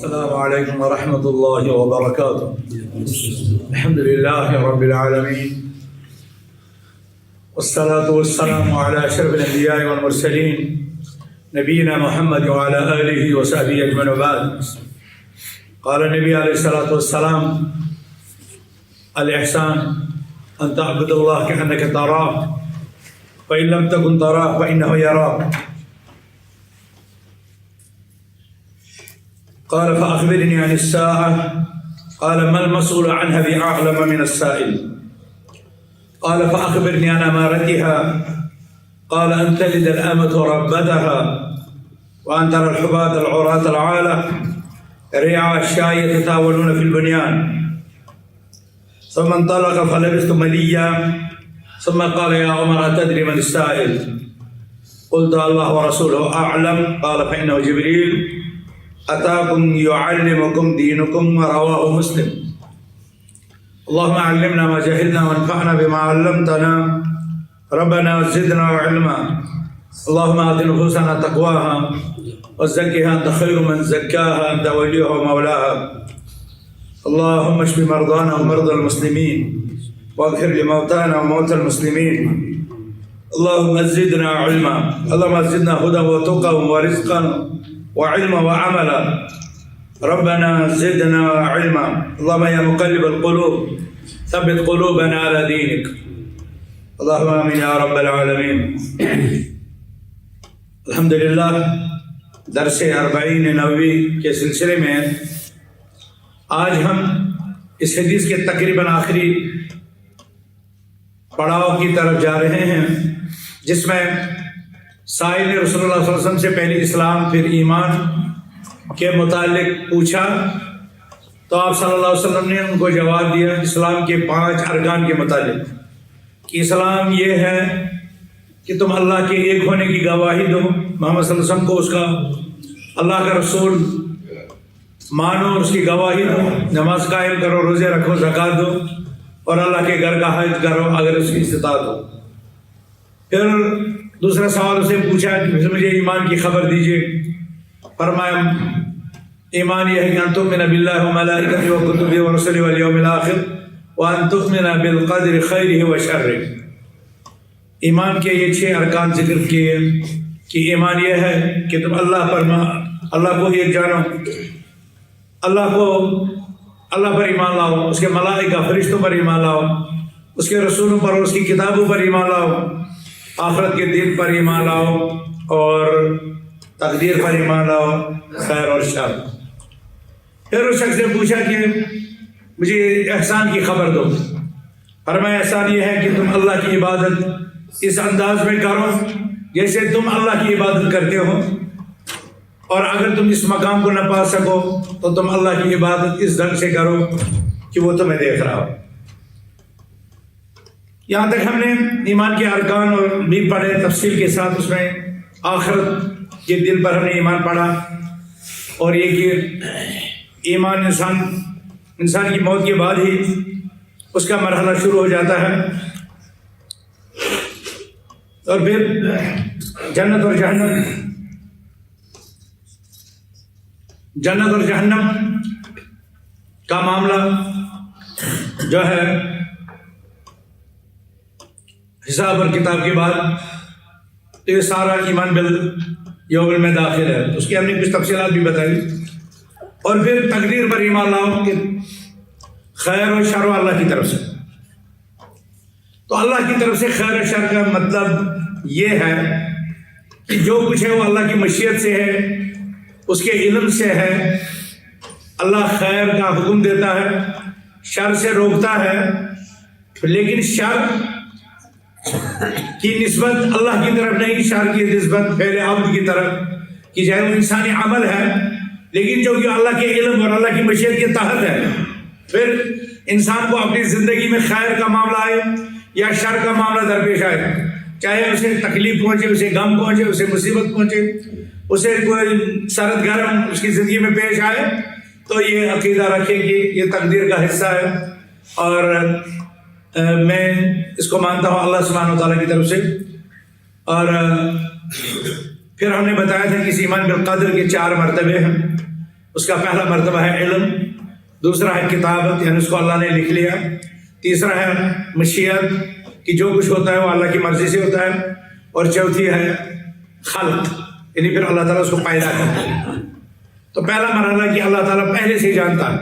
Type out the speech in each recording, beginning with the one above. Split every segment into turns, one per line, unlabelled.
السلام عليكم ورحمة الله وبركاته. الحمد لله رب العالمين والصلاة والسلام على أشرف الأنبياء والمرسلين نبينا محمد وعلى آله وصحبه أجمعين وبعد. قال النبي عليه الصلاة والسلام: الإحسان أن تعبد الله كأنك تراه فإن لم تكن تراه فإنه يراك. قال: فأخبرني عن الساعة. قال: ما المسؤول عنها بأعلم من السائل. قال: فأخبرني عن أمارتها. قال: أن تلد الأمة ربتها وأن ترى الحباة العراة العالة رعاء الشاة يتطاولون في البنيان. ثم انطلق فلبثت مليا ثم قال: يا عمر أتدري من السائل؟ قلت: الله ورسوله أعلم. قال: فإنه جبريل أتاكم يعلمكم دينكم. رواه مسلم. اللهم علمنا ما جهلنا وانفعنا بما علمتنا. ربنا زدنا علما. اللهم آت نفوسنا تقواها وزكها أنت خير من زكاها أنت وليها ومولاها. اللهم اشف مرضانا ومرضى المسلمين واغفر لموتانا وموتى المسلمين. اللهم زدنا علما. اللهم زدنا هدى وتقى ورزقا وعلما وعملا. ربنا زدنا علما. اللهم يا مقلب القلوب ثبت قلوبنا على دينك. اللهم آمين یا رب العالمین. الحمدللہ درس اربعین نووی کے سلسلے میں آج ہم اس حدیث کے تقریباً آخری پڑاؤ کی طرف جا رہے ہیں، جس میں سائل نے رسول اللہ صلی اللہ علیہ وسلم سے پہلے اسلام پھر ایمان کے متعلق پوچھا تو آپ صلی اللہ علیہ وسلم نے ان کو جواب دیا اسلام کے 5 ارکان کے متعلق کہ اسلام یہ ہے کہ تم اللہ کے ایک ہونے کی گواہی دو، محمد صلی اللہ علیہ وسلم کو اس کا اللہ کا رسول مانو، اس کی گواہی دو، نماز قائم کرو، روزے رکھو، زکوٰۃ دو اور اللہ کے گھر کا حج کرو اگر اس کی استطاعت ہو۔ پھر دوسرا سوال اسے پوچھا کہ مجھے ایمان کی خبر دیجیے۔ فرمایا ایمان یہ ہے کہ ان تؤمن باللہ وملائکتہ وکتبہ ورسلہ والیوم الآخر وان تؤمن بالقدر خیرہ وشرہ۔ ایمان کے یہ 6 ارکان ذکر کیے کہ ایمان یہ ہے کہ تم اللہ کو ایک جانو، اللہ پر ایمان لاؤ، اس کے ملائکہ فرشتوں پر ایمان لاؤ، اس کے رسولوں پر اور اس کی کتابوں پر ایمان لاؤ، آخرت کے دن پر ایمان لاؤ اور تقدیر پر ایمان لاؤ، خیر اور شر۔ پھر اس شخص نے پوچھا کہ مجھے احسان کی خبر دو۔ فرمایا احسان یہ ہے کہ تم اللہ کی عبادت اس انداز میں کرو جیسے تم اللہ کی عبادت کرتے ہو، اور اگر تم اس مقام کو نہ پا سکو تو تم اللہ کی عبادت اس ڈھنگ سے کرو کہ وہ تمہیں دیکھ رہا ہو۔ یہاں تک ہم نے ایمان کے ارکان اور بھی پڑھے تفصیل کے ساتھ، اس میں آخرت کے دن پر ہم نے ایمان پڑھا اور یہ کہ ایمان انسان کی موت کے بعد ہی اس کا مرحلہ شروع ہو جاتا ہے، اور پھر جنت اور جہنم کا معاملہ جو ہے حساب اور کتاب کے بعد، تو یہ سارا ایمان بالیوم میں داخل ہے۔ اس کی ہم نے کچھ تفصیلات بھی بتائی، اور پھر تقدیر پر ایمان لاؤ کہ خیر و شر اللہ کی طرف سے۔ تو اللہ کی طرف سے خیر و شر کا مطلب یہ ہے کہ جو کچھ ہے وہ اللہ کی مشیت سے ہے، اس کے علم سے ہے۔ اللہ خیر کا حکم دیتا ہے، شر سے روکتا ہے، لیکن شر کی نسبت اللہ کی طرف نہیں، شر کی نسبت فعل عبد کی طرف کہ چاہے وہ انسانی عمل ہے لیکن جو کہ اللہ کے علم اور اللہ کی مشیت کے تحت ہے۔ پھر انسان کو اپنی زندگی میں خیر کا معاملہ آئے یا شر کا معاملہ درپیش آئے، چاہے اسے تکلیف پہنچے، اسے غم پہنچے، اسے مصیبت پہنچے، اسے کوئی سرد گرم اس کی زندگی میں پیش آئے، تو یہ عقیدہ رکھے کہ یہ تقدیر کا حصہ ہے، اور میں اس کو مانتا ہوں اللہ سبحانہ و تعالیٰ کی طرف سے۔ اور پھر ہم نے بتایا تھا کہ اس ایمان بالقدر کے 4 مرتبے ہیں۔ اس کا پہلا مرتبہ ہے علم، دوسرا ہے کتابت یعنی اس کو اللہ نے لکھ لیا، تیسرا ہے مشیت کہ جو کچھ ہوتا ہے وہ اللہ کی مرضی سے ہوتا ہے، اور چوتھی ہے خلق یعنی پھر اللہ تعالیٰ اس کو پیدا کرتا ہے۔ تو پہلا مرحلہ کہ اللہ تعالیٰ پہلے سے جانتا ہے،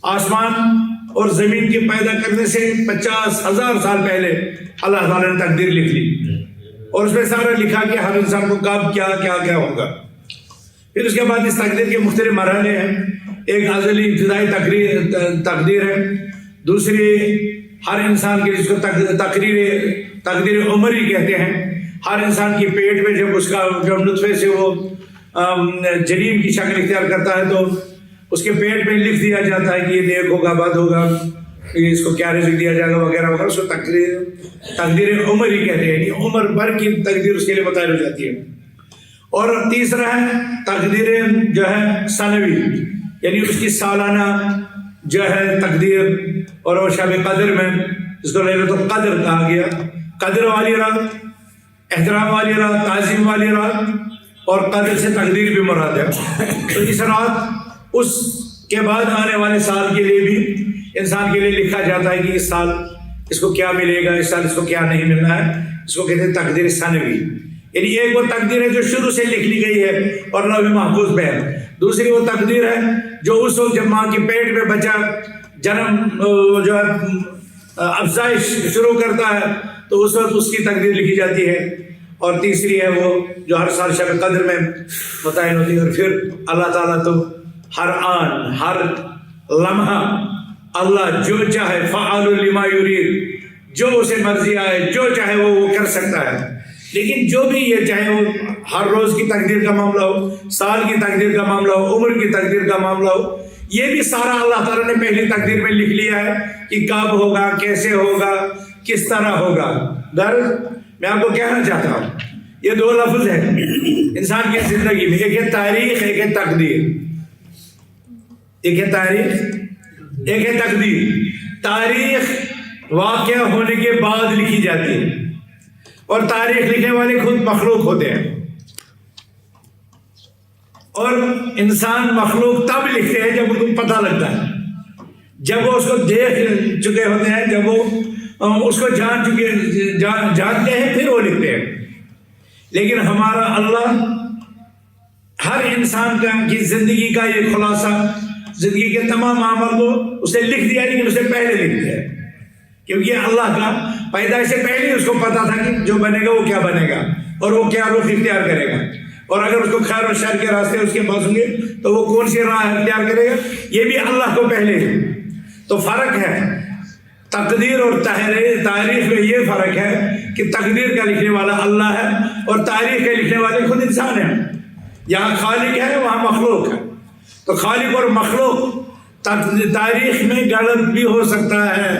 آسمان اور زمین کے پیدا کرنے سے 50,000 سال پہلے اللہ تعالیٰ نے تقدیر لکھ لی، اور اس میں سارا لکھا کہ ہر انسان کو کب کیا کیا کیا ہوگا۔ پھر اس کے بعد اس تقدیر کے مختلف مرحلے ہیں، ایک ازلی ابتدائی تقدیر ہے، دوسری ہر انسان کے جس کو تقدیر عمری کہتے ہیں، ہر انسان کی پیٹ میں جب اس کا جب نطفے سے وہ جنین کی شکل اختیار کرتا ہے تو اس کے پیٹ میں لکھ دیا جاتا ہے کہ یہ نیک ہوگا بد ہوگا، اس کو کیا رزق دیا جائے گا وغیرہ وغیرہ، اس کو تقدیر عمری کہتے ہیں، یعنی عمر بھر کی تقدیر اس کے لیے متعین ہو جاتی ہے۔ اور تیسرا ہے تقدیر جو ہے سنوی، یعنی اس کی سالانہ جو ہے تقدیر، اور وہ شب قدر میں جس کو لیلۃ القدر کہا گیا، قدر والی رات، احترام والی رات، تعظیم والی رات، اور قدر سے تقدیر بھی مراد ہے۔ تو اس رات اس کے بعد آنے والے سال کے لیے بھی انسان کے لیے لکھا جاتا ہے کہ اس سال اس کو کیا ملے گا، اس سال اس کو کیا نہیں ملنا ہے، اس کو کہتے ہیں تقدیر سنوی، یعنی ایک وہ تقدیر ہے جو شروع سے لکھ لی گئی ہے اور لوح محفوظ میں ہے، دوسری وہ تقدیر ہے جو اس وقت جب ماں کے پیٹ میں بچہ جنم جو ہے افزائش شروع کرتا ہے تو اس وقت اس کی تقدیر لکھی جاتی ہے، اور تیسری ہے وہ جو ہر سال شب قدر میں متعین ہوتی ہے۔ اور پھر اللہ تعالیٰ تو ہر آن ہر لمحہ اللہ جو چاہے فعال لما یرید، جو اسے مرضی آئے جو چاہے وہ کر سکتا ہے، لیکن جو بھی یہ چاہے وہ ہر روز کی تقدیر کا معاملہ ہو، سال کی تقدیر کا معاملہ ہو، عمر کی تقدیر کا معاملہ ہو، یہ بھی سارا اللہ تعالیٰ نے پہلی تقدیر میں لکھ لیا ہے کہ کب ہوگا، کیسے ہوگا، کس طرح ہوگا۔ میں آپ کو کہنا چاہتا ہوں یہ دو لفظ ہیں انسان کی زندگی میں، ایک ہے تاریخ، ایک ہے تقدیر، ایک ہے تاریخ، ایک ہے تقدیر۔ تاریخ واقعہ ہونے کے بعد لکھی جاتی ہے، اور تاریخ لکھنے والے خود مخلوق ہوتے ہیں، اور انسان مخلوق تب لکھتے ہیں جب ان کو پتہ لگتا ہے، جب وہ اس کو دیکھ چکے ہوتے ہیں، جب وہ اس کو جانتے ہیں پھر وہ لکھتے ہیں۔ لیکن ہمارا اللہ ہر انسان کی زندگی کا یہ خلاصہ، زندگی کے تمام اعمال کو اسے لکھ دیا، لیکن اسے پہلے لکھ دیا، کیونکہ اللہ کا پیدائش سے پہلے ہی اس کو پتا تھا کہ جو بنے گا وہ کیا بنے گا اور وہ کیا رخ اختیار کرے گا، اور اگر اس کو خیر و شر کے راستے اس کے پاس ہوں گے تو وہ کون سی راہ اختیار کرے گا، یہ بھی اللہ کو پہلے ہے۔ تو فرق ہے تقدیر اور تاریخ میں، یہ فرق ہے کہ تقدیر کا لکھنے والا اللہ ہے اور تاریخ کے لکھنے والے خود انسان ہیں۔ یہاں خالق ہے، وہاں مخلوق ہے، تو خالق اور مخلوق تاریخ میں غلط بھی ہو سکتا ہے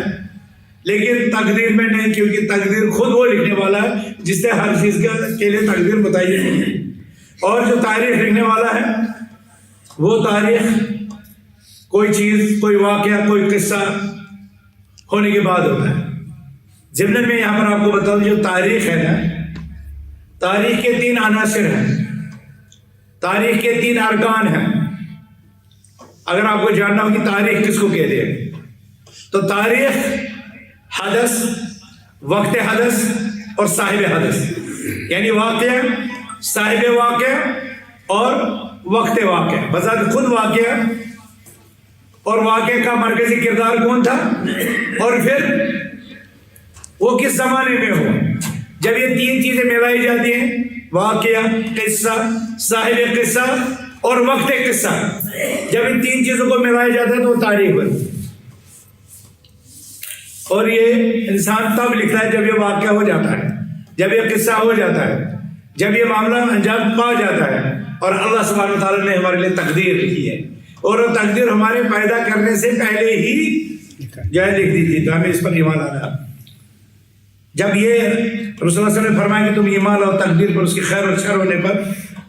لیکن تقدیر میں نہیں، کیونکہ تقدیر خود وہ لکھنے والا ہے جس نے ہر چیز کے لیے تقدیر متعین ہے، اور جو تاریخ لکھنے والا ہے وہ تاریخ کوئی چیز، کوئی واقعہ، کوئی قصہ ہونے کے بعد ہوتا ہے۔ ضمن میں یہاں پر آپ کو بتاؤں جو تاریخ ہے نا، تاریخ کے 3 عناصر ہیں، تاریخ کے 3 ارکان ہیں۔ اگر آپ کو جاننا ہو کہ تاریخ کس کو کہتے ہیں تو تاریخ حدث، وقت حدث اور صاحب حدث، یعنی واقعہ، صاحب واقعہ اور وقت واقعہ، بذات خود واقعہ اور واقعہ کا مرکزی کردار کون تھا، اور پھر وہ کس زمانے میں ہو۔ جب یہ 3 چیزیں ملائی جاتی ہیں، واقعہ، قصہ، صاحب قصہ اور وقت قصہ، جب ان 3 چیزوں کو ملایا جاتا ہے تو وہ تاریخ بنتی ہے۔ اور یہ انسان تب لکھتا ہے جب یہ واقعہ ہو جاتا ہے، جب یہ قصہ ہو جاتا ہے، جب یہ معاملہ انجام پا جاتا ہے، اور اللہ سبحانہ وتعالیٰ نے ہمارے لیے تقدیر لکھی ہے، اور وہ تقدیر ہمارے پیدا کرنے سے پہلے ہی جو ہے لکھ دی تھی، تو ہمیں اس پر ایمان آنا۔ جب یہ رسول اللہ صلی اللہ علیہ وسلم نے فرمایا کہ تم ایمان لاؤ تقدیر پر، اس کی خیر اور شر ہونے پر،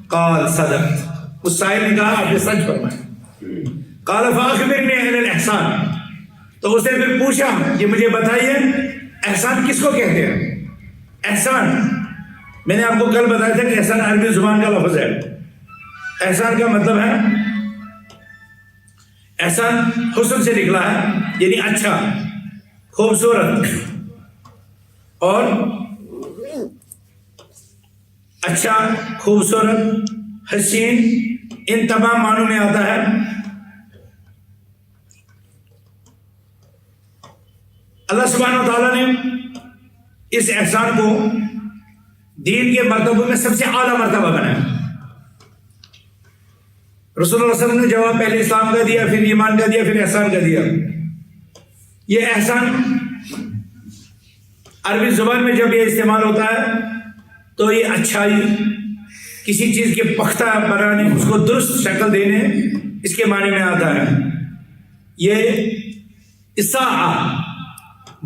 قال صدقت، اس سائل نے کہا آپ نے سچ فرمایا۔ قال فاخبرنی عن الاحسان، تو اس نے پھر پوچھا کہ مجھے بتائیے احسان کس کو کہتے ہیں۔ احسان میں نے آپ کو کل بتایا تھا کہ احسان عربی زبان کا لفظ ہے۔ احسان کا مطلب ہے احسان حسن سے نکلا ہے، یعنی اچھا، خوبصورت اور اچھا، خوبصورت، حسین، ان تمام معنوں میں آتا ہے۔ اللہ سبحانہ و تعالیٰ نے اس احسان کو دین کے مرتبوں میں سب سے اعلیٰ مرتبہ بنایا۔ رسول اللہ صلی اللہ علیہ وسلم نے جواب پہلے اسلام کا دیا، پھر ایمان کا دیا، پھر احسان کا دیا۔ یہ احسان عربی زبان میں جب یہ استعمال ہوتا ہے تو یہ اچھائی، کسی چیز کے پختہ بنانے، اس کو درست شکل دینے، اس کے معنی میں آتا ہے۔ یہ اصاعہ،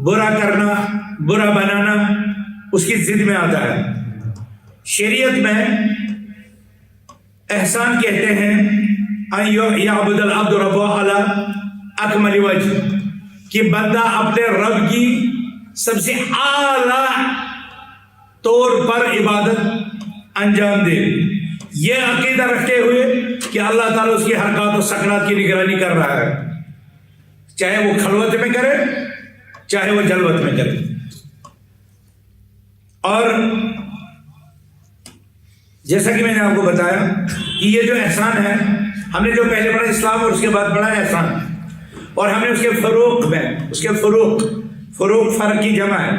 برا کرنا، برا بنانا، اس کی ضد میں آتا ہے۔ شریعت میں احسان کہتے ہیں ان یعبد العبد ربہ علی اکمل وجہ، کہ بندہ اپنے رب کی سب سے اعلیٰ طور پر عبادت انجام دے، یہ عقیدہ رکھتے ہوئے کہ اللہ تعالیٰ اس کی حرکات و سکنات کی نگرانی کر رہا ہے، چاہے وہ خلوت میں کرے چاہے وہ جلوت میں کرے۔ اور جیسا کہ میں نے آپ کو بتایا کہ یہ جو احسان ہے، ہم نے جو پہلے پڑھا اسلام اور اس کے بعد پڑھا احسان، اور ہم نے اس کے فروق میں، اس کے فروق فرق کی جمع ہے۔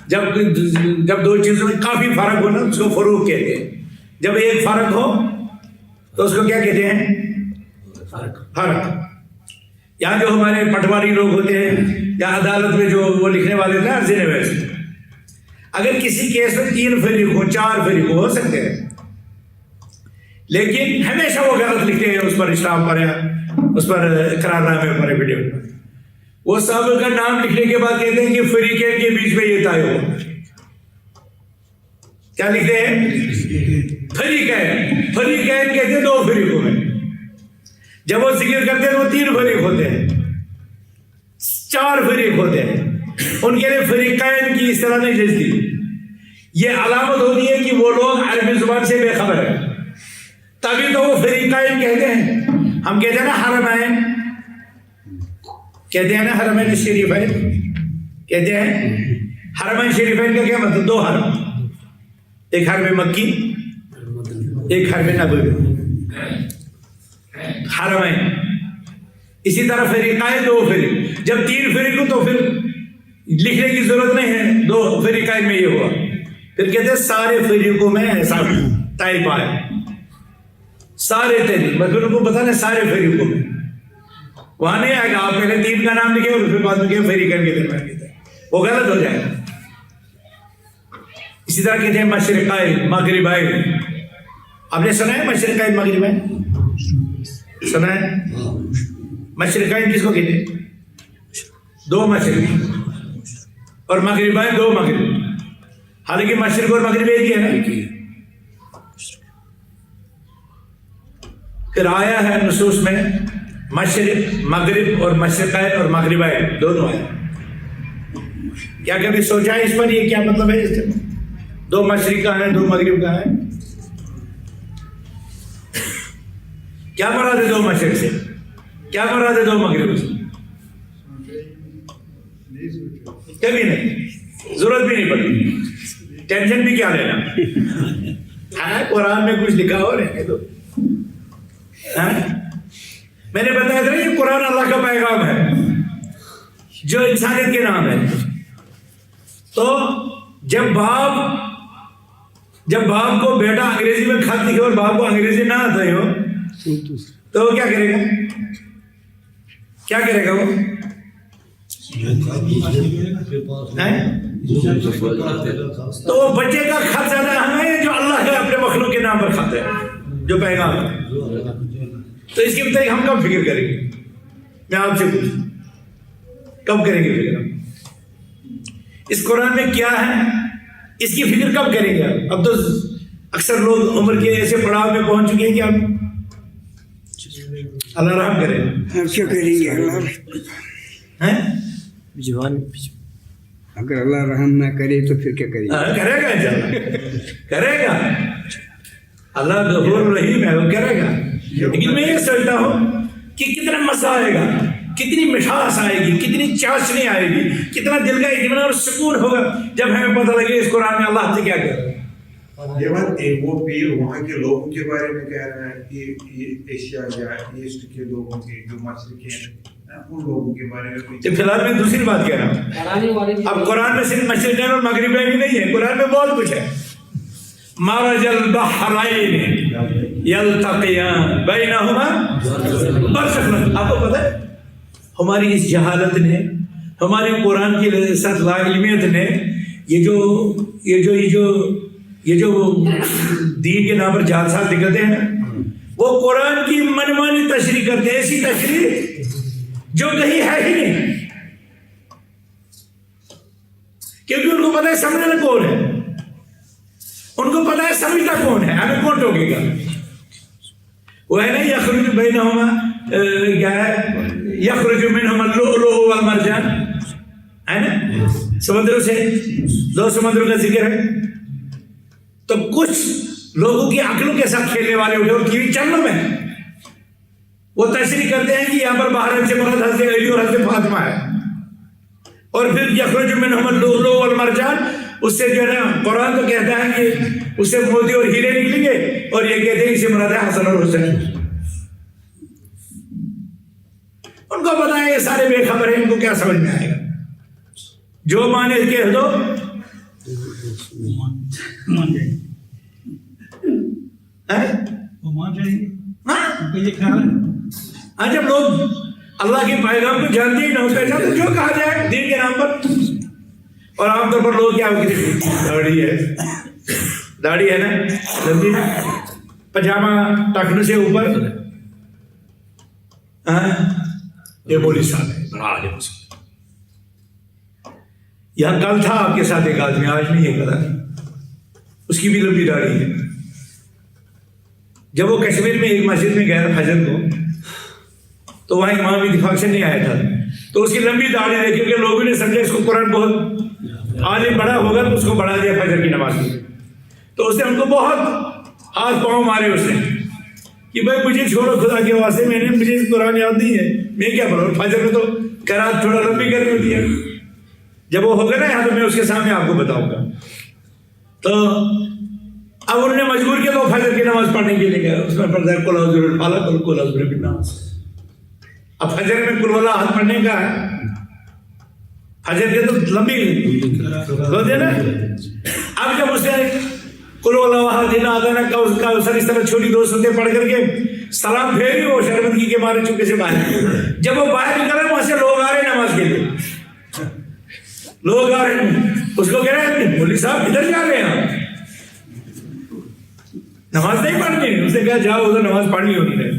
جب دو چیزوں میں کافی فرق ہو نا، اس کو فروق کہتے ہیں۔ جب ایک فرق ہو تو اس کو کیا کہتے ہیں؟ فرق۔ یہاں جو ہمارے پٹواری لوگ ہوتے ہیں یا عدالت میں جو وہ لکھنے والے تھے ارضی نویس، اگر کسی کیس میں 3 فریق ہو، 4 فریق ہو سکتے ہیں، لیکن ہمیشہ وہ غلط لکھتے ہیں، اس پر اسٹامپ پر یا اس پر اقرار نامے پر ایفیڈیوٹ پر۔ وہ صاحب کا نام لکھنے کے بعد کہتے ہیں کہ فریقین کے بیچ میں یہ طے ہو۔ کیا لکھتے ہیں؟ فریقین کہتے ہیں 2 فریقوں میں۔ جب وہ ذکر کرتے ہیں وہ 3 فریق ہوتے ہیں، 4 فریق ہوتے ہیں، ان کے لیے فریقین کی اصطلاح نہیں جچتی۔ یہ علامت ہوتی ہے کہ وہ لوگ عربی زبان سے بے خبر ہیں، تبھی تو وہ فریقین کہتے ہیں۔ ہم کہتے ہیں نا حرمین، کہتے ہیں نا حرمین شریفین، کہتے ہیں حرمین شریفین کا کیا مطلب؟ 2 حرم، ایک حرم مکی، ایک حرم نبوی، حرمین۔ اسی طرح فریقین 2 فریق، جب 3 فریق ہو تو پھر لکھنے کی ضرورت نہیں ہے، 2 فریقین میں یہ ہوا، پھر کہتے ہیں سارے فریقوں میں ایسا طے پائے، سارے تحریک، میں پھر ان کو بتانا سارے فریقوں میں، وہاں نہیں آئے گا آپ پہلے 3 کا نام لکھے اور پھر بعد میں کہے فریقین کے درمیان کہتے ہیں، وہ غلط ہو جائے گا۔ اسی طرح کہتے ہیں مشرقین مغربین، آپ نے سنا ہے مشرقین مغربین؟ سنا ہے؟ مشرقین کس کو کہتے ہیں؟ 2 مشرق اور مغربین 2 مغرب، حالانکہ مشرق اور مغرب ایک ہی ہے نا۔ پھر آیا ہے نصوص میں مشرق مغرب اور مشرقین اور مغربین دونوں آئے۔ کیا کبھی سوچا ہے اس پر یہ کیا مطلب ہے؟ اس 2 مشرق کا ہے 2 مغرب کا ہے، کیا مراد ہے 2 مشرق سے؟ کیا مراد ہے 2 مغرب سے؟ کبھی نہیں، ضرورت بھی نہیں پڑتی، ٹینشن بھی کیا لینا۔ قرآن میں کچھ لکھا ہو رہے تو میں نے بتایا تھا یہ قرآن اللہ کا پیغام ہے جو انسانیت کے نام ہے۔ تو جب باپ کو بیٹا انگریزی میں خط لکھے اور باپ کو انگریزی نہ آتا ہو تو وہ کیا کرے گا؟ کیا کرے گا وہ؟ تو وہ بچے کا خط زیادہ اہم ہے جو اللہ کے اپنے مخلوق کے نام پر خط ہے، جو پیغام ہے۔ تو اس کے متعلق ہم کب فکر کریں گے؟ میں آپ سے پوچھوں، کب کریں گے فکر؟ اس قرآن میں کیا ہے اس کی فکر کب کریں گے؟ اب تو اکثر لوگ عمر کے ایسے پڑاؤ میں پہنچ چکے ہیں کہ اب اللہ رحم کرے،
کیا کریں گے؟ اگر اللہ رحم نہ کرے تو پھر کیا کریں گے؟
کرے گا انشاءاللہ، کرے گا، اللہ غفور رحیم ہے، وہ کرے گا۔ لیکن میں یہ سمجھتا ہوں کہ کتنا مزہ آئے گا، کتنی مٹھاس آئے گی، کتنی چاشنی آئے گی، کتنا دل کا اطمینان اور سکون ہوگا جب ہمیں پتہ لگے اس قرآن میں اللہ سے کیا کہہ رہا ہے۔
یہ بات وہ پیر وہاں کے لوگوں کے بارے میں کہہ رہا ہے کہ ایشیا یا ایسٹ کے لوگوں کے جو مشرق ہیں ان لوگوں کے بارے میں
فی الحال میں دوسری بات کہہ رہا ہوں۔ اب قرآن میں صرف مشرقین اور مغربین ہی نہیں ہے، قرآن میں بہت کچھ ہے۔ مرج البحرین یلتقیان بینہما برزخ۔ آپ کو پتہ ہے ہماری اس جہالت نے، ہماری قرآن کی ساتھ لا علمیت نے یہ جو دین کے نام پر جال ساتھ نکلتے ہیں نا، وہ قرآن کی منمانی تشریح کرتے ہیں، ایسی تشریح جو کہیں ہے ہی نہیں، کیونکہ ان کو پتہ ہے سمجھنا کون ہے، ان کو پتہ ہے سمجھنا کون ہے، ہمیں کون ٹوکے گا۔ وہ ہے نا یخرج بینہما، کیا ہے، یخرج منہما اللؤلؤ والمرجان، ہے نا، سمندروں سے دو سمندروں کا ذکر ہے۔ تو کچھ لوگوں کی عقلوں کے ساتھ کھیلنے والے اٹھے اور ٹی وی چینلوں میں وہ تشریح کرتے ہیں کہ یہاں پر باہر سے مراد حضرت علی اور حضرت فاطمہ ہے، اور پھر یخرج منہما اللؤلؤ والمرجان، اس سے جو ہے نا قرآن تو کہتا ہے کہ اس سے موتی اور ہیرے نکلیں گے، اور یہ کہتے ہیں اسے مراد ہے حسن اور حسین۔ ان کو پتا ہے یہ سارے بے خبر ہیں، ان کو کیا سمجھ میں آئے گا؟ جو مانے کہہ دو جب لوگ اللہ کے پیغام کو جانتے ہی نہ ہو پہچانتے جو کہا جائے دین کے نام پر، اور عام طور پر لوگ کیا داڑھی ہے نا لمبی، پجامہ ٹخنے سے اوپر، یہ مولوی صاحب ہے، بڑا عالم صاحب۔ یہاں کل تھا آپ کے ساتھ ایک آدمی، آج نہیں ہے، کل اس کی بھی لمبی داڑھی ہے۔ جب وہ کشمیر میں ایک مسجد میں گیا تھا فجر کو، تو وہاں امام اتفاق نہیں آیا تھا، تو اس کی لمبی داڑھی دیکھ کے لوگوں نے سمجھا اس کو قرآن بہت عالم بڑا ہوگا، تو اس کو بڑھا دیا فجر کی نماز میں۔ تو اس نے ان کو بہت ہاتھ پاؤں مارے اس نے کہ بھائی مجھے چھوڑو خدا کے واسطے، مجھے قرآن یاد نہیں ہے، میں کیا پڑھوں، فجر میں تو قرات تھوڑا لمبی کرنی ہوتی ہے۔ جب وہ ہوگا نا یہاں تو میں اس کے سامنے آپ کو بتاؤں گا۔ تو اب انہوں نے مجبور کیا تو فجر کی نماز پڑھنے کے لیے گیا، اس میں پڑھتا ہے قل اعوذ برب الفلق اور قل اعوذ برب الناس۔ اب فجر میں قل واللہ احد پڑھنے کا ہے، فجر کے تو لمبی ہوتے ہیں نا۔ اب جب اس نے قل واللہ احد انا اعطیناک الکوثر اس طرح چھوٹی دو سورتیں پڑھ کر کے سلام پھیری، وہ شرمندگی کے مارے چپکے سے باہر، جب وہ باہر نکل رہے وہاں سے لوگ آ رہے ہیں نماز کے لیے، لوگ آ رہے ہیں، اس کو کہہ رہے ہیں مولوی صاحب ادھر جا رہے ہیں، نماز نہیں پڑھنی۔ اس نے کہا جاؤ ادھر نماز پڑھنی ہوگی نہیں۔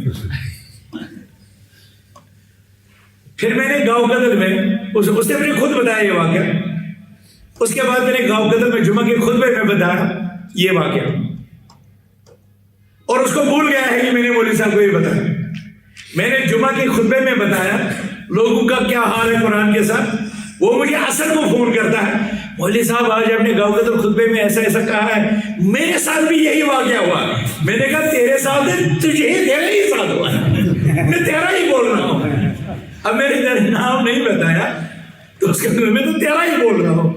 پھر میں نے گاؤں قدر میں اس نے مجھے خود بتایا یہ واقعہ، اس کے بعد میں نے گاؤں قدر میں جمعہ کے خطبے میں بتایا یہ واقعہ، اور اس کو بھول گیا ہے کہ میں نے مولوی صاحب کو یہ بتایا۔ میں نے جمعہ کے خطبے میں بتایا لوگوں کا کیا حال ہے قرآن کے ساتھ، وہ مجھے اصل کو فون کرتا ہے، مولوی صاحب آج آپ نے گاؤں قدر خطبے میں ایسا ایسا کہا ہے، میرے ساتھ بھی یہی واقعہ ہوا۔ میں نے کہا تیرے ساتھ تجھے تیرے ہی ساتھ ہوا، میں تیرا ہی بول رہا ہوں۔ اب میں نے نام نہیں بتایا تو اس کے میں تو تیرا ہی بول رہا ہوں۔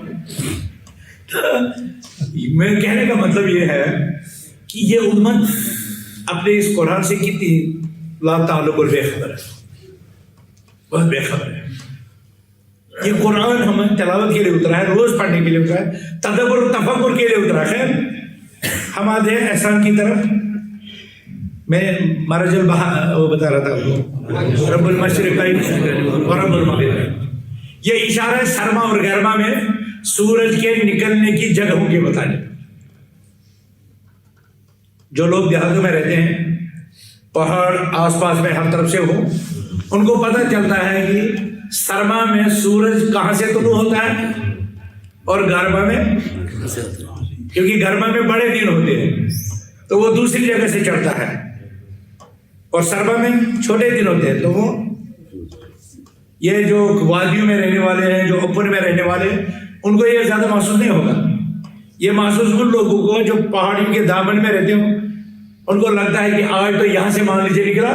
میں کہنے کا مطلب یہ ہے کہ یہ امت اپنے اس قرآن سے کتنی لا تعلق اور بے خبر ہے، بہت بے خبر ہے۔ یہ قرآن ہمیں تلاوت کے لیے اترا ہے، روز پڑھنے کے لیے اترا ہے، تدبر و تفکر کے لیے اترا ہے۔ ہم آتے ہیں احسان کی طرف۔ میں مرج البحر وہ بتا رہا تھا، رب المشرقین اور رب المغربین، یہ اشارہ ہے سرما اور گرما میں سورج کے نکلنے کی جگہوں کے بتانے۔ جو لوگ دیہاتوں میں رہتے ہیں، پہاڑ آس پاس میں ہر طرف سے ہو، ان کو پتہ چلتا ہے کہ سرما میں سورج کہاں سے طلوع ہوتا ہے اور گرما میں، کیونکہ گرما میں بڑے دن ہوتے ہیں تو وہ دوسری جگہ سے چڑھتا ہے، اور سرما میں چھوٹے دن ہوتے ہیں تو وہ، یہ جو وادیوں میں رہنے والے ہیں، جو اوپن میں رہنے والے، ان کو یہ زیادہ محسوس نہیں ہوگا۔ یہ محسوس ان لوگوں کو جو پہاڑیوں کے دامن میں رہتے ہوں، ان کو لگتا ہے کہ آج تو یہاں سے مان لیجیے نکلا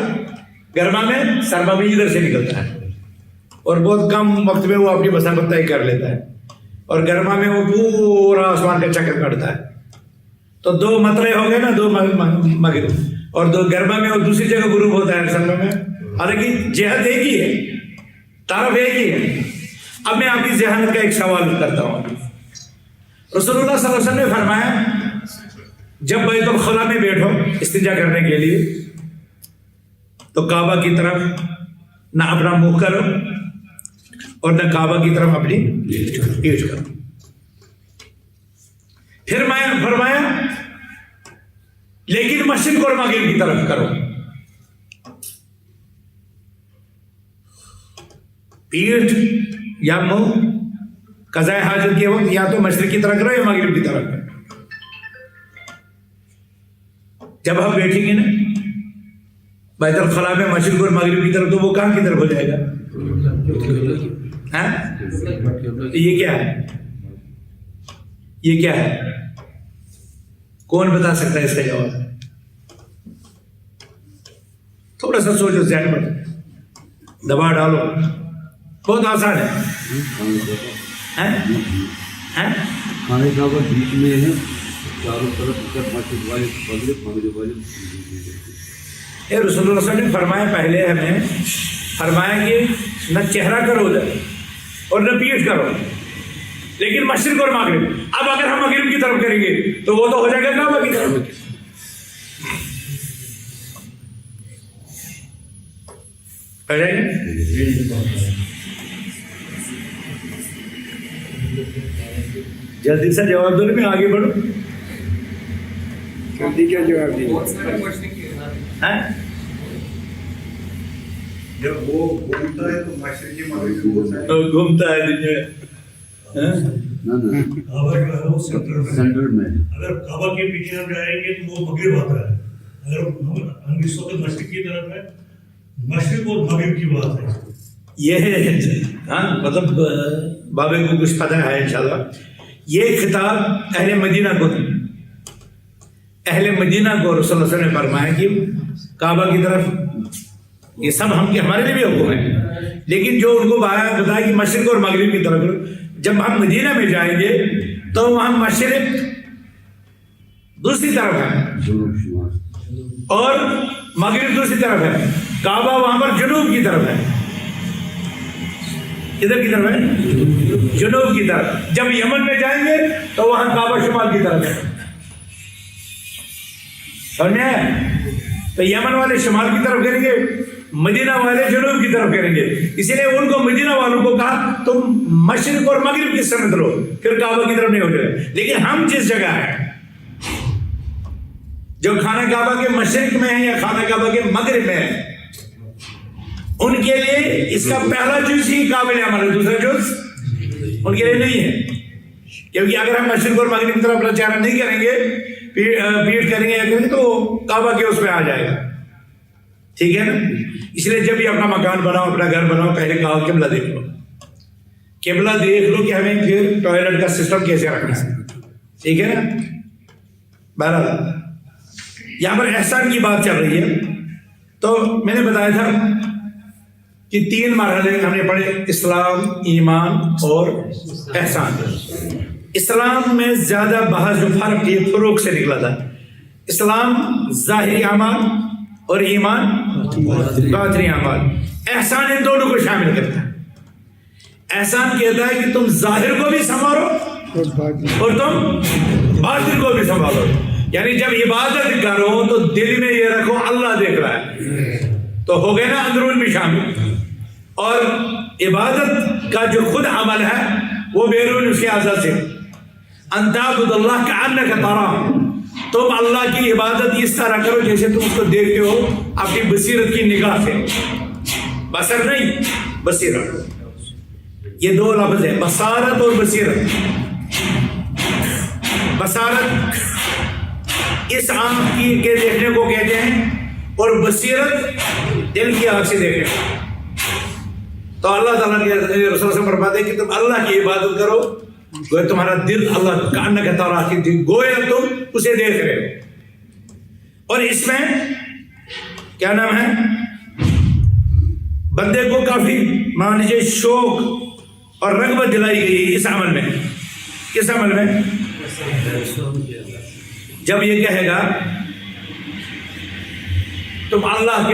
گرما میں سرما بھی ادھر سے نکلتا ہے اور بہت کم وقت میں وہ اپنی مسافت طے کر لیتا ہے، اور گرما میں وہ پورا آسمان کا چکر کاٹتا ہے. تو دو مطلع ہو گئے نا، دو مغرب، اور دو گرما میں اور دوسری جگہ غروب ہوتا ہے سرما میں، حالانکہ جہت ایک ہی ہے، طرف ایک ہی ہے. اب میں آپ کی ذہانت کا ایک سوال کرتا ہوں. رسول اللہ صلی اللہ علیہ وسلم نے فرمایا جب بیت الخلا میں بیٹھو استنجا کرنے کے لیے تو کعبہ کی طرف نہ اپنا منہ کرو اور نہ کعبہ کی طرف اپنی پیٹھ کرو. پھر میں فرمایا لیکن مشرق اور مغرب کی طرف کرو. پیٹھ یا منہ قضاء حاجت کے وقت یا تو مشرق کی طرف کرو یا مغرب کی طرف کرو. جب ہم بیٹھیں گے نا بیت الخلا میں مشرق اور مغرب کی طرف تو وہ کہاں کی طرف ہو جائے گا؟ یہ کیا ہے؟ یہ کیا ہے؟ کون بتا سکتا ہے اس کا جواب؟ تھوڑا سا سوچو، ذہن میں دبا ڈالو، بہت آسان ہے.
خانہ کعبہ بیچ میں ہے، چاروں طرف مشرق والے مغرب والے.
رسول اللہ صلی اللہ علیہ وسلم نے فرمایا پہلے ہمیں فرمایا کہ نہ چہرہ کرو ادھر اور نہ پیٹھ کرو، لیکن مشرق اور مغرب. اب اگر ہم مغرب کی طرف کریں گے تو وہ تو ہو جائے گا کعبہ کی طرف. ہو جائے گا. جلدی سے جواب دو، میں آگے بڑھوں.
جلدی کیا جواب دیں؟
جب وہ گھومتا ہے تو مشرقی مغربی ہوتا ہے،
گھومتا ہے دنیا.
کعبہ
سینٹر میں.
اگر کعبہ کے پیچھے ہم جائیں گے تو وہ مغرب آتا ہے. اگر ہم اس وقت مشرق کی طرف ہے، مشرق اور مغرب کی بات ہے.
یہ ہے مطلب بابے کو کچھ پتہ ہے انشاءاللہ. یہ خطاب اہل مدینہ کو تھی. اہل مدینہ کو رسول اللہ صلی اللہ علیہ وسلم نے فرمایا کہ کعبہ کی طرف یہ سب ہمارے لیے بھی حکم ہے، لیکن جو ان کو بتایا کہ مشرق اور مغرب کی طرف. جب ہم مدینہ میں جائیں گے تو وہاں مشرق دوسری طرف ہے اور مغرب دوسری طرف ہے. کعبہ وہاں پر جنوب کی طرف ہے. کدھر کی طرف ہے؟ جنوب کی طرف. جب یمن میں جائیں گے تو وہاں کعبہ شمال کی طرف ہے. سمجھے؟ تو یمن والے شمال کی طرف کریں گے، مدینہ والے جنوب کی طرف کریں گے. اسی لیے ان کو مدینہ والوں کو کہا تم مشرق اور مغرب کی سمت لو، پھر کعبہ کی طرف نہیں ہو جائے. لیکن ہم جس جگہ ہیں جو خانہ کعبہ کے مشرق میں ہے یا خانہ کعبہ کے مغرب میں ہے، ان کے لیے اس کا پہلا جز ہی قابل عمل ہے، دوسرا جز ان کے لیے نہیں ہے. کیونکہ اگر ہم مشرق اور مغرب کی طرف اپنا چہرہ نہیں کریں گے، پیٹ کریں گے یا کریں گے تو کعبہ کے اس پہ آ جائے گا. ٹھیک ہے نا؟ اس لیے جب بھی اپنا مکان بناؤ، اپنا گھر بناؤ، پہلے کعبہ قبلہ دیکھ لو. قبلہ دیکھ لو کہ ہمیں پھر ٹوائلٹ کا سسٹم کیسے رکھنا ہے. ٹھیک ہے نا؟ بہرحال یہاں پر احسان کی بات چل رہی ہے. تو میں نے بتایا تھا کہ 3 مرحلے ہم نے پڑھے: اسلام، ایمان اور احسان. اسلام میں زیادہ بحث جو فرق یہ فروق سے نکلا تھا. اسلام ظاہری اعمال اور ایمان باطنی اعمال. احسان ان دونوں کو شامل کرتا ہے. احسان کہتا ہے کہ تم ظاہر کو بھی سنبھالو اور تم باطن کو بھی سنبھالو. یعنی جب عبادت کرو تو دل میں یہ رکھو اللہ دیکھ رہا ہے، تو ہو گئے نا اندرون بھی شامل. اور عبادت کا جو خود عمل ہے وہ بیرون اس کے اعضاء سے. ان تعبد اللہ کأنک تراہ، تم اللہ کی عبادت اس طرح کرو جیسے تم اس کو دیکھتے ہو اپنی بصیرت کی نگاہ سے. بصر نہیں، بصیرت. یہ 2 لفظ ہیں، بصارت اور بصیرت. بصارت اس آنکھ کی کے دیکھنے کو کہتے ہیں اور بصیرت دل کی آنکھ سے دیکھنے کو. تو اللہ تعالیٰ کے رسول سے فرماتے ہیں کہ تم اللہ کی عبادت کرو گویا تمہارا دل اللہ کا انک تراہ کی تھی، گویا تم اسے دیکھ رہے ہو. اور اس میں کیا نام ہے؟ بندے کو کافی مان لیجیے شوق اور رغبت دلائی گئی ہے اس عمل میں. کس عمل میں؟ جب یہ کہے گا تم اللہ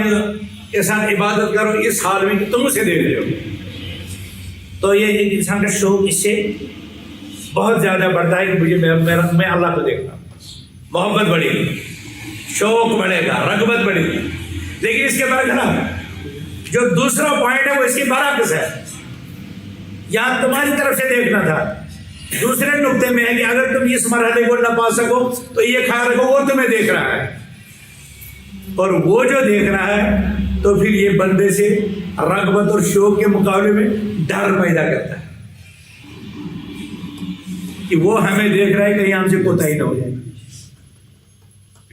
کے ساتھ عبادت کرو اس حال میں کہ تم اسے دیکھ رہے ہو، تو یہ ایک انسان کا شوق اس سے بہت زیادہ بڑھتا ہے کہ مجھے میں اللہ کو دیکھتا ہوں. محبت بڑھے گی، شوق بڑھے گا، رغبت بڑھے گی. لیکن اس کے برعکس جو دوسرا پوائنٹ ہے وہ اس کے برعکس ہے. یہاں تمہاری طرف سے دیکھنا تھا، دوسرے نقطے میں ہے کہ اگر تم اس مرحلے کو نہ پا سکو تو یہ خیال رکھو وہ تمہیں دیکھ رہا ہے، اور وہ جو دیکھ رہا ہے تو پھر یہ بندے سے رغبت اور شوق کے مقابلے میں ڈر پیدا کرتا ہے کہ وہ ہمیں دیکھ رہا ہے کہیں ہم سے کوتاہی نہ ہو جائے،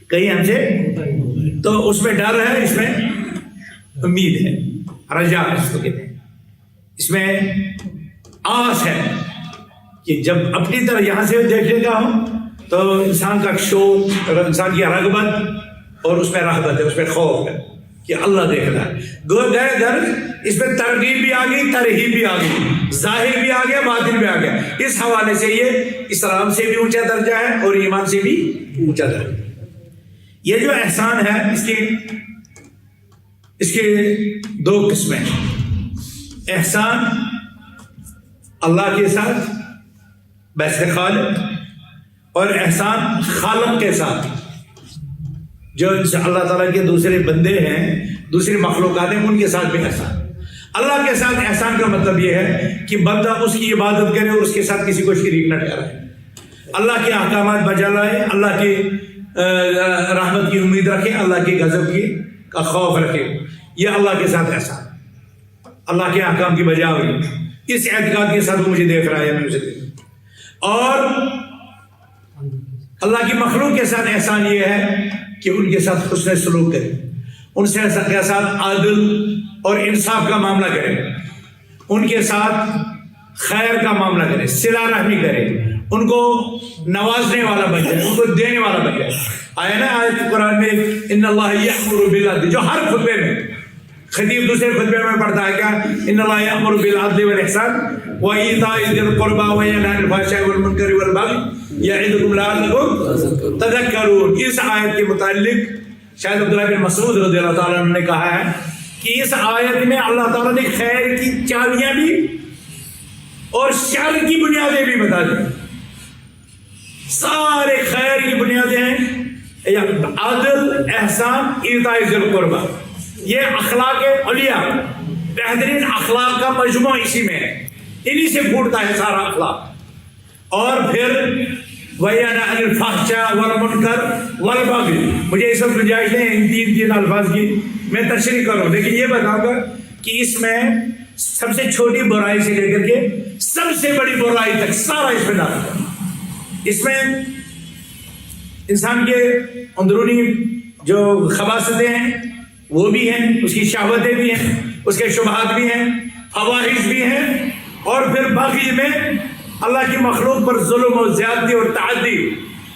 کہیں ہم سے، تو اس میں ڈر ہے، اس میں امید ہے، رجا اس کو کہتے ہیں، اس میں آس ہے کہ جب اپنی طرح یہاں سے دیکھ لیتا ہوں تو انسان کا شوق، انسان کی رغبت اور اس میں رغبت ہے، اس میں خوف ہے کہ اللہ دیکھ رہا ہے. گئے در اس میں ترغیب بھی آ گئی، ترہیب بھی آ گئی، ظاہر بھی آ گیا، باطن بھی آ گیا. اس حوالے سے یہ اسلام سے بھی اونچا درجہ ہے اور ایمان سے بھی اونچا درجہ. یہ جو احسان ہے اس کے دو قسمیں، احسان اللہ کے ساتھ بحث خالق اور احسان خالق کے ساتھ. جو اللہ تعالیٰ کے دوسرے بندے ہیں، دوسری مخلوقات ہیں، ان کے ساتھ بھی احسان. اللہ کے ساتھ احسان کا مطلب یہ ہے کہ بندہ اس کی عبادت کرے اور اس کے ساتھ کسی کو شریک نہ ٹھہرائے، اللہ کے احکامات بجا لائے، اللہ کی رحمت کی امید رکھے، اللہ کی غضب کا خوف رکھے. یہ اللہ کے ساتھ احسان، اللہ کے احکام کی بجا ہوئی، اس اعتقاد کے ساتھ وہ مجھے دیکھ رہا ہے، میں اسے دیکھ. اور اللہ کی مخلوق کے ساتھ احسان یہ ہے کہ ان کے ساتھ حسن سلوک کرے، ان کے ساتھ عدل اور انصاف کا معاملہ کرے، ان کے ساتھ خیر کا معاملہ کرے، صلہ رحمی کرے، ان کو نوازنے والا بن جائے، ان کو دینے والا بن جائے. آیا نا آیت قرآن میں ان اللہ یأمر بالعدل، جو ہر خطبے میں خطیب دوسرے خطبے میں پڑھتا ہے کیا؟ ان اللہ یأمر بالعدل والاحسان وایتاء ذی القربى وینہی عن الفحشاء والمنکر والبغی یعظکم لعلکم تذکرون. اس آیت کے متعلق شاید عبداللہ بن مسعود رضی اللہ تعالیٰ عنہ نے کہا ہے کہ اس آیت میں اللہ تعالیٰ نے خیر کی چابیاں بھی اور شر کی بنیادیں بھی بتا دی. سارے خیر کی بنیادیں ہیں عدل، احسان، ایتاء ذی القربى. یہ اخلاق علیہ، بہترین اخلاق کا مجموعہ اسی میں ہے، انہی سے پھوٹتا ہے سارا اخلاق. اور پھر وَيَنْهَى عَنِ الْفَحْشَاءِ وَالْمُنكَرِ وَالْبَغْيِ. مجھے اس وقت گنجائش نہیں ان تین الفاظ کی میں تشریح کروں، لیکن یہ بتاؤں گا کہ اس میں سب سے چھوٹی برائی سے لے کر کے سب سے بڑی برائی تک سارا اس میں ڈالا ہے. اس میں انسان کے اندرونی جو خباثتیں ہیں وہ بھی ہیں، اس کی شہوتیں بھی ہیں، اس کے شبہات بھی ہیں، فواحش بھی ہیں، اور پھر باقی میں اللہ کی مخلوق پر ظلم و زیادتی اور تعدی،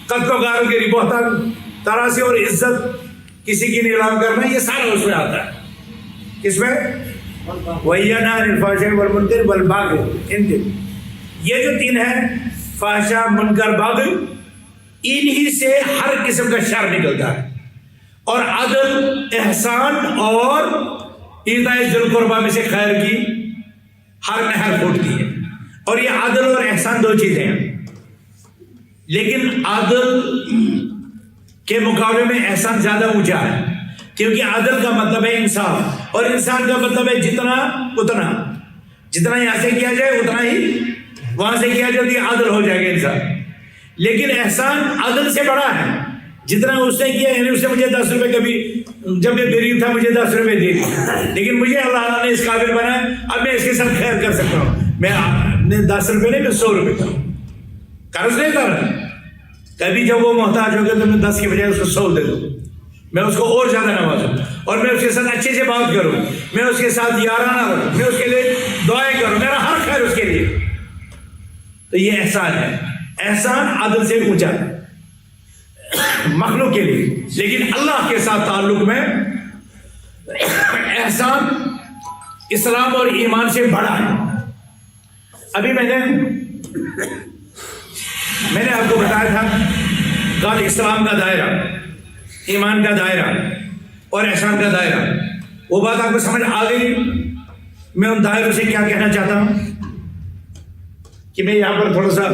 قتل و غارت گری، بہتان تراشی اور عزت کسی کی نیلام کرنا، یہ سارا اس میں آتا ہے. اس میں وَيَنْهَى عَنِ الْفَحْشَاءِ وَالْمُنكَرِ وَالْبَغْيِ. یہ جو تین ہیں فحشا، منکر، بغی، انہی سے ہر قسم کا شر نکلتا ہے. اور عدل، احسان اور ایتاء ذی القربیٰ میں سے خیر کی ہر نہر پھوٹتی ہے. اور یہ عدل اور احسان دو چیزیں ہیں، لیکن عدل کے مقابلے میں احسان زیادہ اونچا ہے، کیونکہ عدل کا مطلب ہے انصاف، اور انسان کا مطلب ہے جتنا اتنا، جتنا یہاں سے کیا جائے اتنا ہی وہاں سے کیا جائے، عدل ہو جائے گا انسان. لیکن احسان عدل سے بڑا ہے، جتنا اس نے کیا، یعنی اس نے مجھے 10 روپے، کبھی جب میں غریب تھا مجھے 10 روپے دے دی، لیکن مجھے اللہ تعالیٰ نے اس قابل بنایا، اب میں اس کے ساتھ خیر کر سکتا ہوں. میں 10 روپے نہیں، میں 100 روپے کا قرض نہیں کر رہا. کبھی جب وہ محتاج ہو گیا تو میں 10 کی بجائے اس کو 100 دے دوں، میں اس کو اور زیادہ نوازوں، اور میں اس کے ساتھ اچھے سے بات کروں، میں اس کے ساتھ یارانہ رہوں، میں اس کے لیے دعائیں کروں، میرا ہر خیر اس کے لیے. تو یہ احسان ہے. احسان عدل سے اونچا ہے مخلوق کے لیے، لیکن اللہ کے ساتھ تعلق میں احسان اسلام اور ایمان سے بڑا ہے. ابھی میں نے آپ کو بتایا تھا قال اسلام کا دائرہ، ایمان کا دائرہ اور احسان کا دائرہ. وہ بات آپ کو سمجھ آ گئی؟ میں ان دائروں سے کیا کہنا چاہتا ہوں کہ میں یہاں پر تھوڑا سا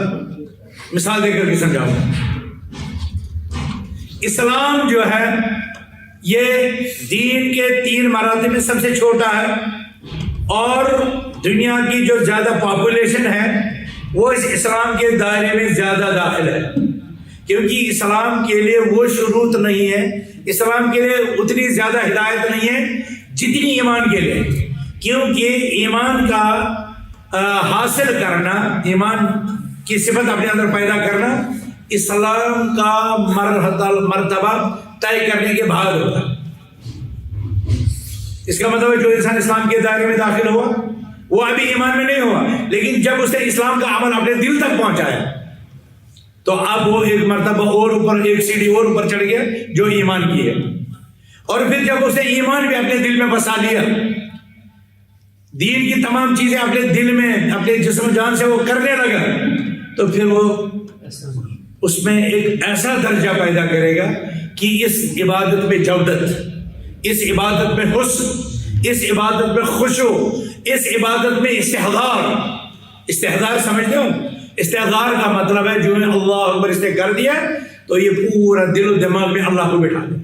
مثال دے کر کے سمجھاؤں. اسلام جو ہے یہ دین کے 3 مراتب میں سب سے چھوٹا ہے، اور دنیا کی جو زیادہ پاپولیشن ہے وہ اس اسلام کے دائرے میں زیادہ داخل ہے، کیونکہ اسلام کے لیے وہ شروط نہیں ہے، اسلام کے لیے اتنی زیادہ ہدایت نہیں ہے جتنی ایمان کے لیے. کیونکہ ایمان کا حاصل کرنا، ایمان کی صفت اپنے اندر پیدا کرنا اسلام کا مرتبہ طے کرنے کے بعد ہوتا ہے. اس کا مطلب ہے جو انسان اسلام کے دائرے میں داخل ہوا وہ ابھی ایمان میں نہیں ہوا، لیکن جب اس نے اسلام کا عمل اپنے دل تک پہنچایا تو اب وہ ایک مرتبہ اور اوپر، ایک سیڑھی اور اوپر چڑھ گیا جو ایمان کی ہے. اور پھر جب اس نے ایمان بھی اپنے دل میں بسا لیا، دین کی تمام چیزیں اپنے دل میں، اپنے جسم و جان سے وہ کرنے لگا، تو پھر وہ اس میں ایک ایسا درجہ پیدا کرے گا کہ اس عبادت میں جودت، اس عبادت میں حسن، اس عبادت میں خشوع، اس عبادت میں استحضار سمجھتے ہو؟ استحضار کا مطلب ہے جو اللہ اکبر اس نے کر دیا تو یہ پورا دل و دماغ میں اللہ کو بٹھا دے،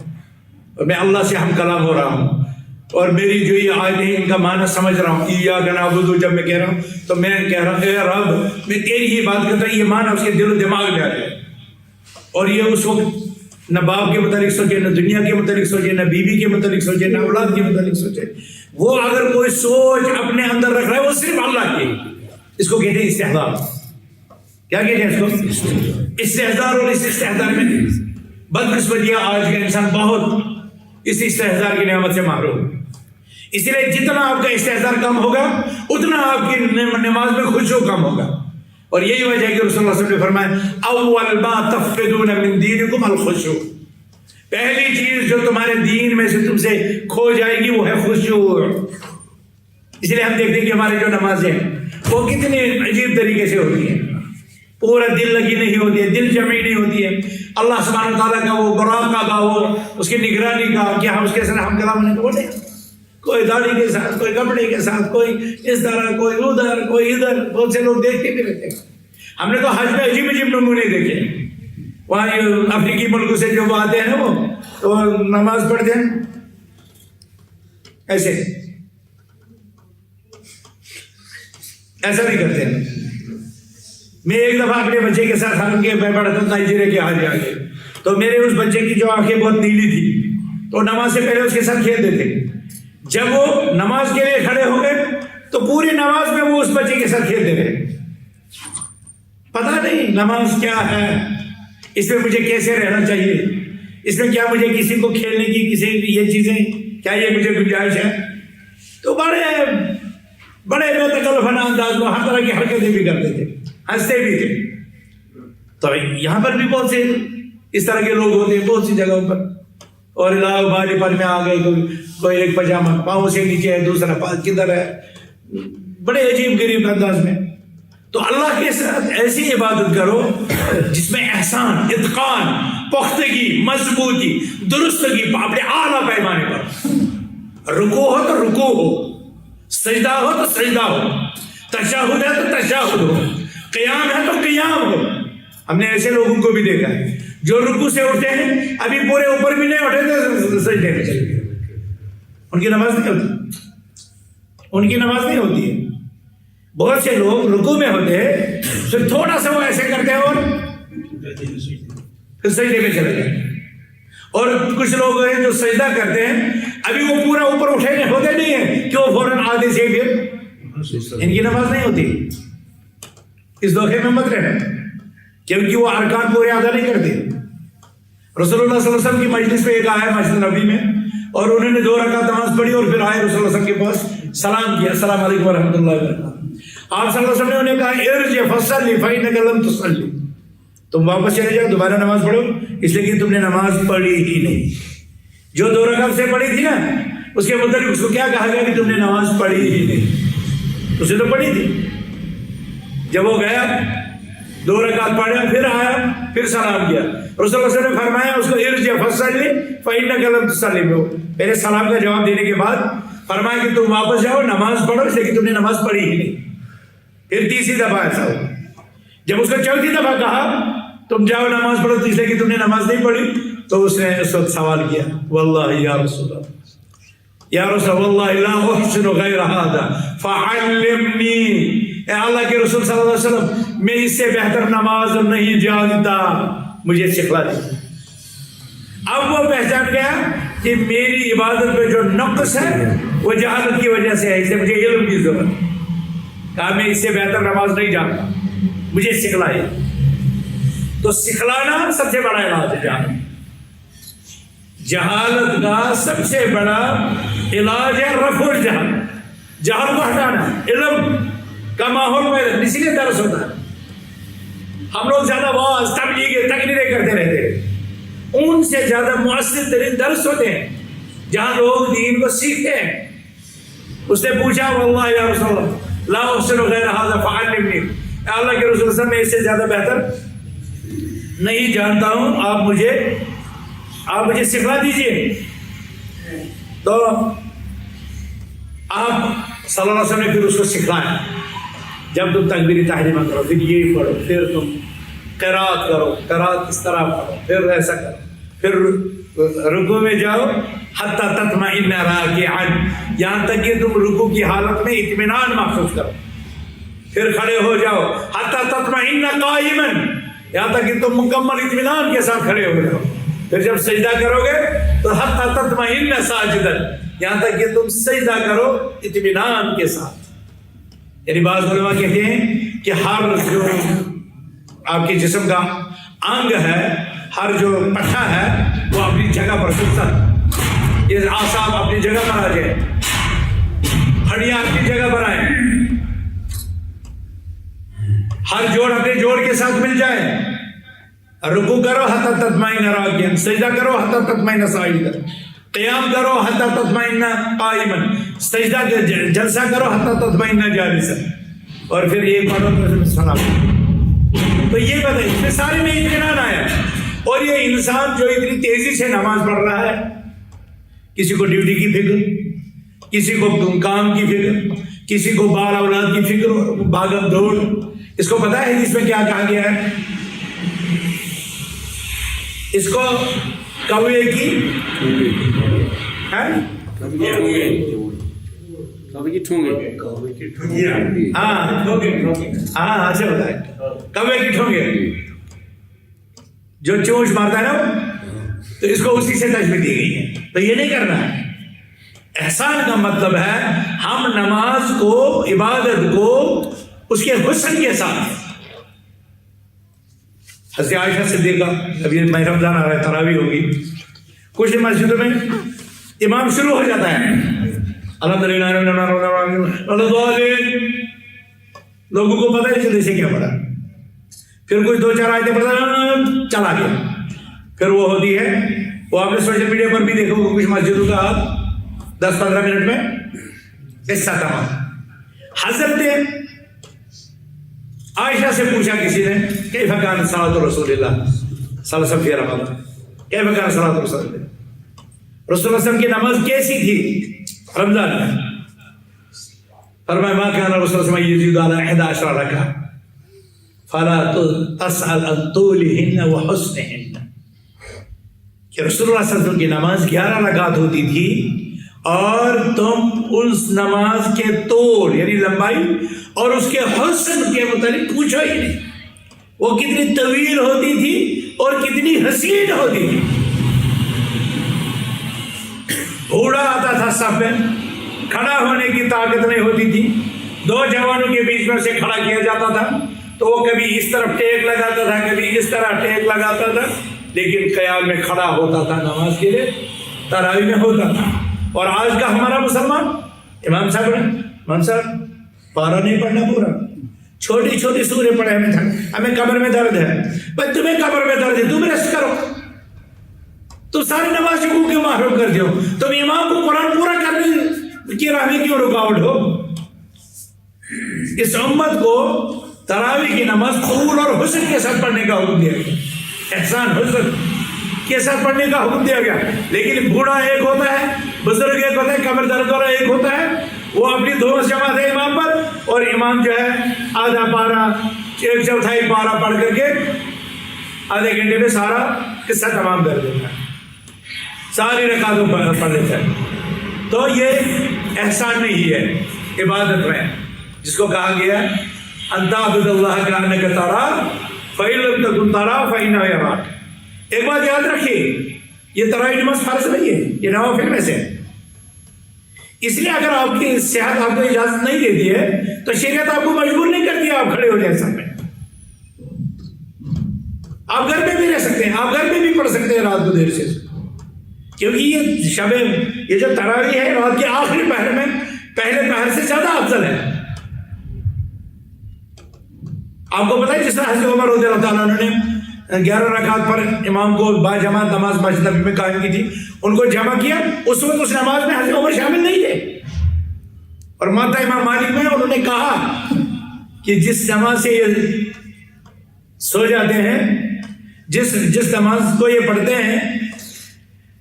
اور میں اللہ سے ہم کلام ہو رہا ہوں، اور میری جو یہ آیتیں ہیں ان کا معنی سمجھ رہا ہوں. ایاک نعبد جب میں کہہ رہا ہوں تو میں کہہ رہا ہوں اے رب میں تیری ہی بات کرتا ہوں، یہ معنی اس کے دل و دماغ میں آ جائے. اور یہ اس وقت نہ باپ کے متعلق سوچے، نہ دنیا کے متعلق سوچے، نہ بیوی کے متعلق سوچے، نہ اولاد کے متعلق سوچے. وہ اگر کوئی سوچ اپنے اندر رکھ رہا ہے وہ صرف اللہ کی. اس کو کہتے ہیں استحضار. کیا کہتے ہیں اس کو؟ استحضار. اور اس استحضار میں بدقسمتی آج کا انسان بہت اس استحضار کی نعمت سے محروم. اسی لیے جتنا آپ کا استحضار کم ہوگا اتنا آپ کی نماز میں خشوع کم ہوگا. اور یہی وجہ ہے کہ رسول اللہ صلی اللہ علیہ وسلم نے فرمایا اول ما تفقدون من دینکم الخشوع. پہلی چیز جو تمہارے دین میں سے تم سے کھو جائے گی وہ ہے خشوع. اس لیے ہم دیکھتے ہیں کہ ہماری جو نمازیں وہ کتنی عجیب طریقے سے ہوتی ہیں، پورا دل لگی نہیں ہوتی ہے، دل جمعی نہیں ہوتی ہے. اللہ سبحانہ تعالیٰ کا وہ مراقبہ، وہ اس کی نگرانی کا کہ ہم اس کے ساتھ ہم کلام ہونے کو بولے، کوئی داڑھی کے ساتھ، کوئی کپڑے کے ساتھ، کوئی اس طرح، کوئی ادھر، کوئی ادھر. بہت سے لوگ دیکھتے بھی رہتے ہیں. ہم نے تو حج میں عجیب عجیب نمونے دیکھے. وہاں افریقی ملکوں سے جو وہ آتے ہیں نا وہ تو نماز پڑھتے ہیں ایسے، ایسا نہیں کرتے ہیں. میں ایک دفعہ اپنے بچے کے ساتھ ہم کے میں پڑھا تھا نائجیریا کے حج آگے، تو میرے اس بچے کی جو آنکھیں بہت نیلی تھی تو نماز سے پہلے اس کے ساتھ کھیلتے تھے. جب وہ نماز کے لیے کھڑے ہو گئے تو پوری نماز میں وہ اس بچے کے ساتھ کھیلتے رہے. پتہ نہیں نماز کیا ہے، اس میں مجھے کیسے رہنا چاہیے، اس میں کیا مجھے کسی کو کھیلنے کی، کسی یہ چیزیں کیا یہ مجھے گنجائش ہے. تو بڑے بے تکلفانہ انداز میں ہر طرح کی حرکتیں بھی کرتے تھے، ہنستے بھی تھے. تو یہاں پر بھی بہت سے اس طرح کے لوگ ہوتے ہیں بہت سی جگہوں پر. اور باری پر میں آ گئے، کوئی ایک پاجامہ پاؤں سے نیچے ہے، دوسرا کدھر ہے، بڑے عجیب غریب انداز میں. تو اللہ کے ساتھ ایسی عبادت کرو جس میں احسان، اتقان، پختگی، مضبوطی، درستگی اپنے اعلیٰ پیمانے پر. رکوع ہو تو رکوع ہو، سجدہ ہو تو سجدہ ہو، تشہد ہے تو تشہد ہو، قیام ہے تو قیام ہو. ہم نے ایسے لوگوں کو بھی دیکھا ہے جو رکوع سے اٹھتے ہیں ابھی پورے اوپر بھی نہیں اٹھے تھے سجدے میں چلے گئے. ان کی نماز نہیں ہوتی، ان کی نماز نہیں ہوتی ہے. بہت سے لوگ رکوع میں ہوتے ہیں پھر تھوڑا سا وہ ایسے کرتے ہیں اور پھر سجدے میں چلے جاتے ہیں. اور کچھ لوگ ہیں جو سجدہ کرتے ہیں ابھی وہ پورا اوپر اٹھے ہوتے نہیں ہیں کہ وہ فوراً آدھے سے پھر ان کی نماز نہیں ہوتی. اس دھوکے میں مت رہنا کیونکہ وہ ارکان پورے ادا نہیں کرتے. رسول اللہ صلی اللہ علیہ وسلم کی مجلس میں ایک آیا مسجد نبی میں اور انہوں نے 2 رکعت نماز پڑھی اور پھر آئے رسول اللہ صلی اللہ علیہ وسلم کے پاس سلام کیا، السلام علیکم ورحمۃ اللہ وبرکاتہ. آپ صلی اللہ علیہ وسلم نے انہیں کہا ارجع فصلی فإنک لم تصلی، تم واپس چلے جاؤ دوبارہ نماز پڑھو اس لیے کہ تم نے نماز پڑھی ہی نہیں. جو 2 رکعت سے پڑھی تھی نا اس کے متعلق اس کو کیا کہا گیا کہ تم نے نماز پڑھی ہی نہیں. اسے تو پڑھی تھی. جب وہ گیا 2 رکعت پڑھا پھر آیا پھر سلام کیا. رسول اللہ صلی اللہ علیہ وسلم نے فرمایا اس کو ارجع فصلی فإنک لم تصلی. پہلے سلام کا جواب دینے کے بعد فرمایا کہ تم واپس جاؤ نماز پڑھو اس لیے کہ تم نے نماز پڑھی ہی نہیں. پھر تیسری دفعہ ایسا ہوا. جب اس کو چوتھی دفعہ کہا تم جاؤ نماز پڑھو اس لیے کہ تم نے نماز نہیں پڑھی تو اس نے اس وقت سوال کیا واللہ یا رسول اللہ یا رسول اللہ لا احسن غیر هذا فعلمنی. اے اللہ کے رسول صلی اللہ علیہ وسلم میں اس سے بہتر نماز نہیں جانتا مجھے سکھلا دیں. اب وہ پہچان گیا کہ میری عبادت میں جو نقص ہے وہ جہالت کی وجہ سے ہے اس لیے مجھے علم کی ضرورت. کہا میں اس سے بہتر نماز نہیں جانتا مجھے سکھلائے. تو سکھلانا سب سے بڑا علاج ہے. جہالت کا سب سے بڑا علاج ہے رفع الجہل. جہل کو ہٹانا. علم کا ماحول میں اسی لیے درس ہوتا ہے. ہم لوگ زیادہ واعظ تبلیغ تقریریں کرتے رہتے ہیں. ان سے زیادہ مؤثر ترین درس ہوتے ہیں جہاں لوگ دین کو سیکھتے ہیں. اس نے پوچھا واللہ یا رسول اللہ لا احسن غیر هذا فعلمنی. اللہ کے رسول صلی اللہ علیہ وسلم میں اس سے زیادہ بہتر نہیں جانتا ہوں آپ مجھے سکھلا دیجئے. تو آپ صلی اللہ علیہ وسلم نے پھر اس کو سکھلایا. جب تم تکبیر تحریمہ کرو پھر یہ پڑھو پھر تم قرات کرو قرات اس طرح پڑھو پھر ایسا کرو پھر رکوع میں جاؤ حتی تطمئن راکعا یہاں تک کہ تم رکوع کی حالت میں اطمینان محسوس کرو. پھر کھڑے ہو جاؤ حتی تطمئن قائما یہاں تک کہ تم مکمل اطمینان کے ساتھ کھڑے ہو جاؤ. پھر جب سجدہ کرو گے تو حتی تطمئن ساجدا یہاں تک کہ تم سجدہ کرو اطمینان کے ساتھ. یعنی بعض علماء کہتے ہیں کہ ہر جو آپ کے جسم کا انگ ہے ہر جو پٹھا ہے وہ اپنی جگہ پر سکتا ہے. یہ اعصاب اپنی جگہ پر آ جائے ہڈیاں اپنی جگہ پر آئیں ہر جوڑ اپنے جوڑ کے ساتھ مل جائے. رکوع کرو حتی تطمئن راکعا سجدہ کرو حتی تطمئن ساجدا قیام کرو حتی تطمئن قائما سجدہ جلسہ کرو حتی تطمئن جالسا اور پھر یہ پڑھو تو سلام. تو یہ بتائیے اس میں سارے میں اطمینان آیا. اور یہ انسان جو اتنی تیزی سے نماز پڑھ رہا ہے کسی کو ڈیوٹی کی فکر کسی کو کام کی فکر کسی کو بال اولاد کی فکر بھاگم دوڑ. اس کو پتا ہے اس میں کیا کہا گیا ہے. اس کو کوے کی ہاں ایسے ہوتا ہے کوے کی ٹھونگے جو چونچ مارتا ہے نا تو اس کو اسی سے تشبیہ دی گئی ہے. تو یہ نہیں کرنا ہے. احسان کا مطلب ہے ہم نماز کو عبادت کو اس کے حسن کے ساتھ. حضرت عائشہ صدیقہ ابھی ماہ رمضان آ رہا ہے تراویح ہوگی کچھ مسجدوں میں امام شروع ہو جاتا ہے الحمدللہ لوگوں کو پتہ ہے جلدی سے کیا پڑھا پھر کچھ 2-4 آیتیں پڑھا چلا گیا. پھر وہ ہوتی ہے وہ آپ نے سوشل میڈیا پر بھی دیکھو کچھ مسجدوں کا 10-15 منٹ میں قصہ تمام. حضرت عائشہ سے پوچھا کسی نے کیف کان صلاۃ رسول اللہ صلی اللہ علیہ وسلم فی رمضان کیف کان صلاۃ رسول اللہ رسول اللہ صلی اللہ علیہ وسلم کی نماز کیسی تھی رمضان میں. فرمایا ما کان رسول اللہ صلی اللہ علیہ وسلم یزید علی 11 رکعہ فلا تسأل عن طولهن وحسنهن کہ رسول اللہ صلی اللہ علیہ وسلم کی نماز 11 رکعت ہوتی تھی اور تم اس نماز کے طول یعنی لمبائی اور اس کے حسن کے متعلق پوچھو ہی نہیں. وہ کتنی طویل ہوتی تھی اور کتنی حسین ہوتی تھی. گھوڑا آتا تھا صف میں کھڑا ہونے کی طاقت نہیں ہوتی تھی. 2 جوانوں کے بیچ میں اسے کھڑا کیا جاتا تھا تو وہ کبھی اس طرف ٹیک لگاتا تھا کبھی اس طرح ٹیک لگاتا تھا لیکن قیام میں کھڑا ہوتا تھا نماز کے لیے تراویح میں ہوتا تھا. اور آج کا ہمارا مسلمان امام صاحب پارا نہیں پڑھنا پورا چھوٹی چھوٹی سوریں پڑھے ہمیں قبر میں درد ہے. بھائی تمہیں قبر میں درد ہے تم ریسٹ کرو. تو سارے نمازی کو کیوں محروم کر دیو؟ تم امام کو قرآن پورا کرنے کی راہ میں کیوں رکاوٹ ہو؟ اس امت کو تراویح کی نماز طول اور حسن کے ساتھ پڑھنے کا حکم دیا گیا، احسان حسن کے ساتھ پڑھنے کا حکم دیا گیا. لیکن بوڑھا ایک ہوتا ہے، بزرگ ایک ہوتا ہے، کمر درد والا ایک ہوتا ہے، وہ اپنی دو جماعت ہے امام پر، اور امام جو ہے آدھا پارا ایک چوتھائی پارا پڑھ کر کے آدھے گھنٹے میں سارا قصہ تمام کر دیتا ہے، ساری رکعتوں پڑھ لیتا ہے. تو یہ احسان نہیں ہے عبادت میں، جس کو کہا گیا ان تعبد اللہ کانک تراہ فإن لم تکن تراہ فإنہ یراک. ایک بات یاد رکھیے، یہ تراویح نماز فرض نہیں ہے، یہ نوافل میں سے ہے. اس لیے اگر آپ کی صحت آپ کو اجازت نہیں دیتی ہے تو شریعت آپ کو مجبور نہیں کرتی ہے آپ کھڑے ہو جائیں سب میں. آپ گھر میں بھی رہ سکتے ہیں، آپ گھر میں بھی پڑھ سکتے ہیں رات کو دیر سے، کیونکہ یہ شب یہ جو تراویح ہے رات کے آخری پہر میں پہلے پہر سے زیادہ افضل ہے. آپ کو پتہ ہے جس طرح حضرت عمر رضی اللہ تعالیٰ عنہ نے 11 رکعت پر امام کو با جماعت نماز مسجد نبوی میں قائم کی تھی، ان کو جمع کیا. اس وقت اس نماز میں حضرت عمر شامل نہیں تھے، اور ماتا امام مالک میں انہوں نے کہا کہ جس نماز سے یہ سو جاتے ہیں، جس نماز کو یہ پڑھتے ہیں،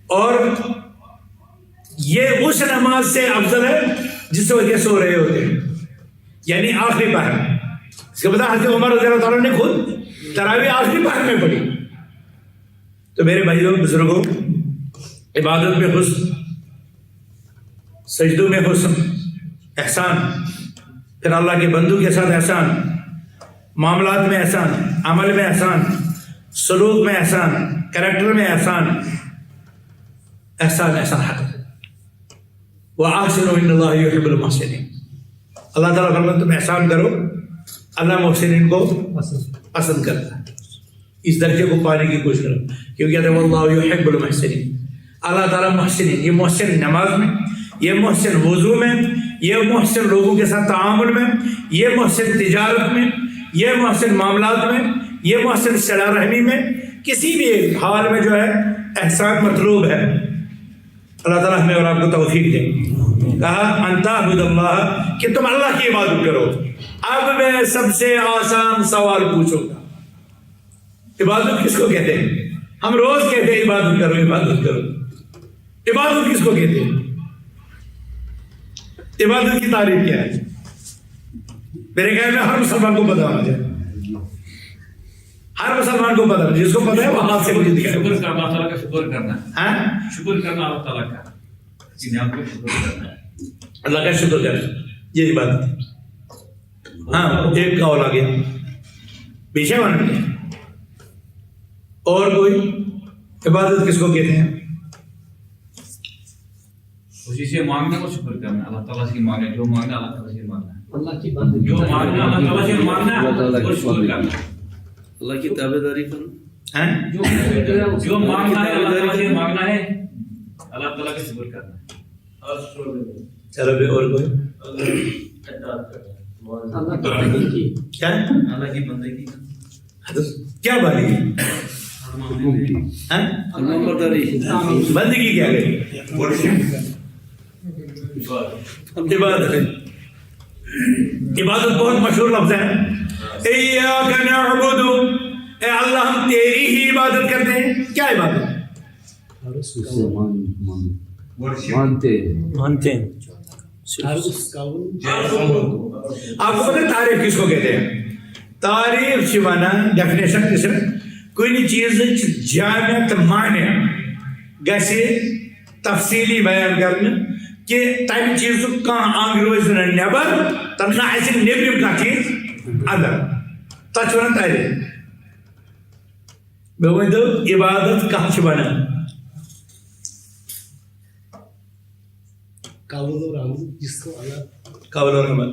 اور یہ اس نماز سے افضل ہے جس سے یہ سو رہے ہوتے ہیں، یعنی آخری پہر. اس کے بعد حضرت عمر رضی اللہ تعالیٰ نے خود تراویح آخری پہر میں پڑھی. تو میرے بھائیوں بزرگوں، عبادت میں حسن، سجدوں میں حسن، احسان، پھر اللہ کے بندوں کے ساتھ احسان، معاملات میں احسان، عمل میں احسان، سلوک میں احسان، کریکٹر میں احسان، احسان احسان حق. وَأَحْسِنُوا إِنَّ اللَّهَ يُحِبُّ الْمُحْسِنِينَ. اللہ تعالیٰ فرماتا ہے تم احسان کرو، اللہ محسنین کو پسند کرتا ہے. اس درجے کو پانے کی کوشش کرو، کیونکہ کہتے ہیں واللہ یحب المحسنین. اللہ تعالیٰ محسنین، یہ محسن نماز میں، یہ محسن وضو میں، یہ محسن لوگوں کے ساتھ تعامل میں، یہ محسن تجارت میں، یہ محسن معاملات میں، یہ محسن صلہ رحمی میں، کسی بھی حال میں جو ہے احسان مطلوب ہے. اللہ تعالیٰ ہمیں اور آپ کو توفیق دے. کہا ان تعبد اللہ، کہ تم اللہ کی عبادت کرو. اب میں سب سے آسان سوال پوچھوں گا، عبادت کس کو کہتے ہیں؟ ہم روز کہتے ہیں عبادت کرو عبادت کرو. عبادت کس کو کہتے ہیں؟ عبادت کی تعریف کیا ہے؟ میرے خیال میں ہر مسلمان کو پتا ہونا چاہیے، ہر مسلمان کو پتا، جس کو پتا ہے وہ ہاتھ سے مجھے دکھائے.
شکر کرنا، اللہ تعالیٰ کا شکر کرنا،
ہاں
شکر کرنا اللہ تعالیٰ کا، نعمت کا شکر کرنا،
اللہ کا شکر کرنا، یہ عبادت ہے. ہاں ایک قول آ گیا پیچھے مان گیا. اور کوئی عبادت کس کو کہتے ہیں؟
اسی سے مانگنے کو شکر کرنا، اللہ تعالیٰ سے مانگنا، جو مانگنا اللہ تعالیٰ سے مانگنا،
اللہ کی بندگی،
جو مانگنا اللہ تعالیٰ سے مانگنا اور شکر کرنا.
اللہ کی تابعداری کرنا،
ہیں؟
جو مانگنا ہے اللہ تعالیٰ سے مانگنا ہے، اللہ تعالیٰ کا شکر کرنا.
چلو بھی اور کوئی
اللہ کی بندگی،
کیا
اللہ کی بندگی،
کیا بندگی؟
حکم کی
ہیں؟
فرمانبرداری،
بندگی کیا ہے؟ عبادت ہے. عبادت بہت مشہور لفظ ہے. ایاک نعبد، اے اللہ ہم تیری ہی عبادت کرتے ہیں. کیا عبادت ہے؟
اس سے مانتے ہیں.
مانتے ہیں. آپ کو پتہ ہے تعریف کس کو کہتے ہیں؟ تعریف شیوانا ڈیفینیشن کس ہے؟ کوئی چیز جامع معنی گژھِ تفصیلی بیان کرنے کہ تمہِ چیٖزُک کانٛہہ انگ روزِ نہٕ نٮ۪بر، تَتھ نہٕ آسہِ نیٚبرِم کانٛہہ چیٖز اندر، تتھ چھِ ونان تعریف. مےٚ ؤنۍتو عبادت کتھ چھِ ونان؟
قول اور عمل جس کو اللہ
قول اور عمل.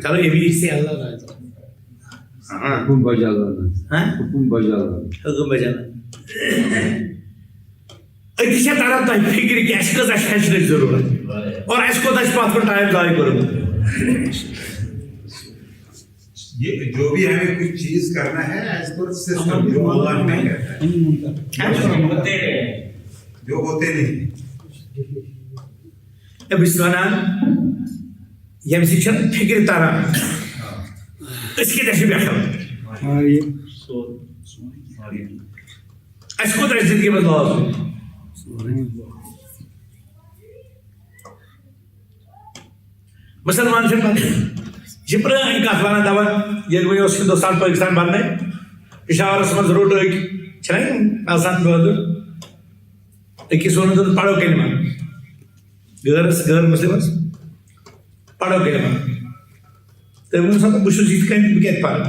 چلو یہ بھی
سے اللہ راضی،
حکم بجا لانا، حکم بجا لانا،
حکم بجانا. أتی چھےٚ تران تۄہہِ فِکرِ کہِ اَسہِ کۭژاہ چھِ ہیٚچھنٕچ ضروٗرت اور اَسہِ کوتاہ چھُ پتھ کُن ٹایم ضایع کوٚرمُت.
یہ جو بھی ہمیں کچھ چیز کرنا ہے ایز پر سسٹم جو اللہ نے کہتا ہے جو ہوتے نہیں.
اب اس ونان یم سن فکر تران اس کی دشی بیٹھا اس کو در زندگی میں لازم مسلمان سے یہ پرانی کت ونان دپان ییٚلہِ وۄنۍ اوس ہندوستان پاکستان بننے پشاورس منٛز روٚٹ أکۍ چھنا آسان بہادر أکِس ووٚنُن دوٚپُن پرو کلمہ غیر مسلمس پڑھو کلمہ تم ووٚن سا بہٕ چھُس یِتھ کٔنۍ بہٕ کتہِ پرٕ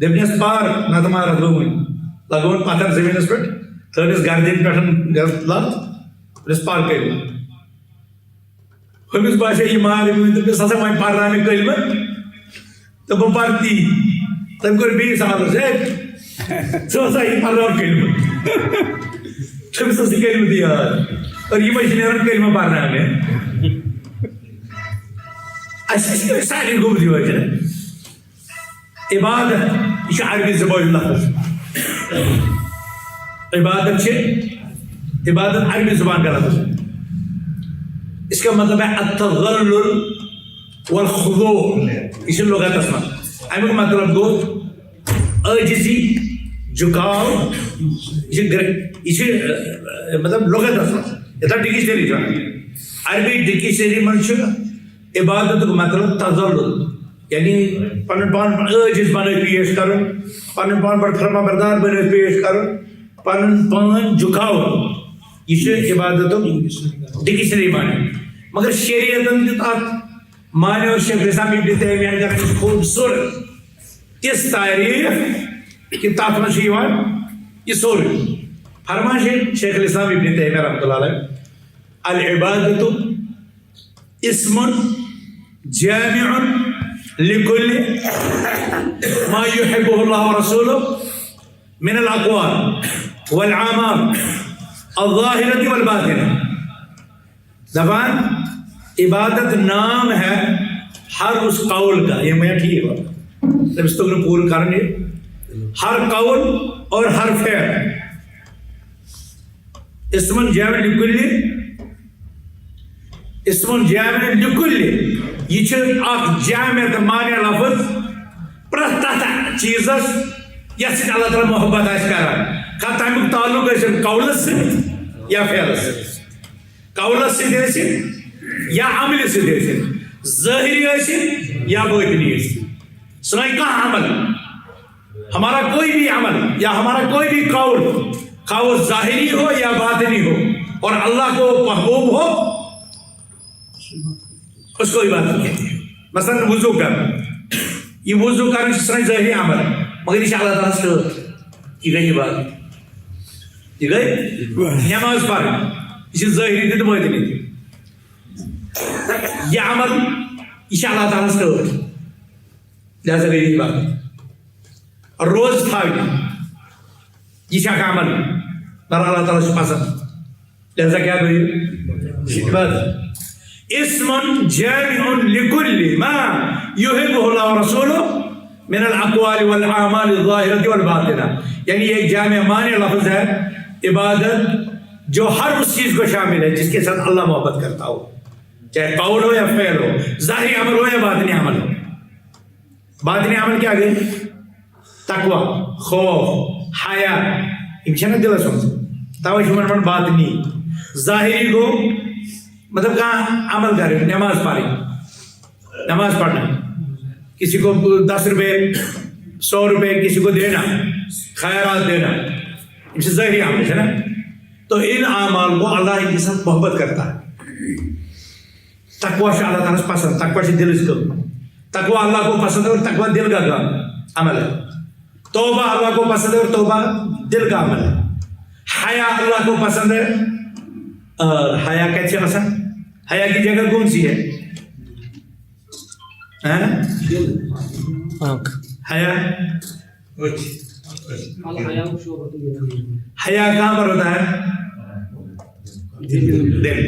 دپنس پار نتہٕ مارتھ بہٕ وٕنۍ لگووُن پتھر زٔمیٖنس پٮ۪ٹھ تھٲونس گردن پٮ۪ٹھ لت دوٚپنس پار کلمہ ہُمِس باسے یہِ مارِ دوٚپنس ہسا وۄنۍ پرناو مےٚ کلمہ تہٕ بہٕ پرٕ تی تٔمۍ کوٚر بیٚیہِ سوالس ہے ژٕ ہسا یہِ پرناو کلمہ تٔمِس ٲس یہِ کلمہ تہِ یاد اور یِمے چھِ نیران کلمہ پرناونہِ اَسہِ سارنٕے گوٚمُت یِہوے چھُنہ عبادت یہِ چھُ عربی زبانہِ لفظ عبادت چھِ عبادت عربی زبان کا لفظ اس کا مطلب ہے التذلل والخضوع یہ چھُ لغتس منٛز امیُک مطلب گوٚو عاجزی جھکاو یہ چھُ مطلب لغتس منٛز یتھا ڈکشنری چھُ عربی ڈکشنری منٛز چھُ عبادتُک مطلب تذلل یعنی پنُن پان عاجز بنٲوِتھ پیش کرُن پنُن پان بڑٕ فرما بردار بنٲوِتھ پیش کرُن پنُن پان جھُکاوُن یہ چھُ عبادتُک ڈکشنری معنی مگر شریعتن دیُت اتھ معنی اور شیخ الاسلام ابن تیمیہ کران خوبصورت تِژھ تعریف کہ تتھ منٛز چھُ یِوان یہِ سورُے فرمان چھِ شیخ الاسلام ابن تیمیہ رحمۃ اللہ علیہ العبادت اسم جامع لكل ما يحبه الله ورسوله من الاقوال والعمال الظاہرة والباطنة دبان عبادت نام ہے ہر اس قول کا یہ میں ٹھیک ہوتا جب اس کو پورا کرنے ہر قول اور ہر فعل اسم جامع لكل اسم جامع لكل یہ چھُ اکھ جامع تہٕ مانع لفظ پرٛٮ۪تھ تتھ چیٖزس یتھ سۭتۍ اللہ تعالیٰ محبت آسہِ کران خاص تمیُک تعلق ٲسِن قولس سۭتۍ یا فعلس سۭتۍ قولس سۭتۍ ٲسِن یا عملہِ سۭتۍ ٲسِن ظٲہری ٲسِن یا باطنی ٲسِن سٲنۍ کانٛہہ عمل ہمارا کوئی بھی عمل یا ہمارا کوئی بھی قول خواہ وہ ظاہری ہو یا باطنی ہو اور اللہ کو محبوب ہو اس کو عبادت کہتے ہیں. مثلا وضو کر یہ وضو کرنا سن ظاہری عمل مگر یہ اللہ تعالیٰ سے یہ گئی عبادت یہ گئی نماز پڑھ یہ ظاہری تھی تو باطنی تھی یہ عمل یہ اللہ تعالیٰ سے لہذا گئی عبادت. اور روز تھاوی یہ عمل پر اللہ تعالیٰ سے پسند لہذا کیا گئی عبادت. اسم جامع لكل ما يحبه الله ورسوله من الاقوال والاعمال الظاهره والباطنه یعنی یہ جامع معنی لفظ ہے عبادت جو ہر اس چیز کو شامل ہے جس کے ساتھ اللہ محبت کرتا ہو چاہے قول ہو یا فعل ہو ظاہری عمل ہو یا باطنی عمل ہو. باطنی عمل کیا گئی تقوی خوف حیا یہ چھنا دلس منٛز توے چھُ ونان باطنی. ظاہری گو مطلب کہاں عمل کرے نماز پڑھے نماز پڑھنا کسی کو 10 روپے 100 روپے کسی کو دینا خیرات دینا ان سے ظاہری عمل ہے نا. تو ان اعمال کو اللہ کے ساتھ محبت کرتا ہے. تقوی سے اللہ تعالیٰ پسند تقوی سے دل سے تقوی اللہ کو پسند ہے اور تقوی دل کا عمل ہے. توبہ اللہ کو پسند ہے اور توبہ دل کا عمل ہے. حیا اللہ کو پسند ہے اور حیا کیسے پسند حیا کی جگہ کون سی ہے حیا حیا کہاں پر ہوتا ہے دل.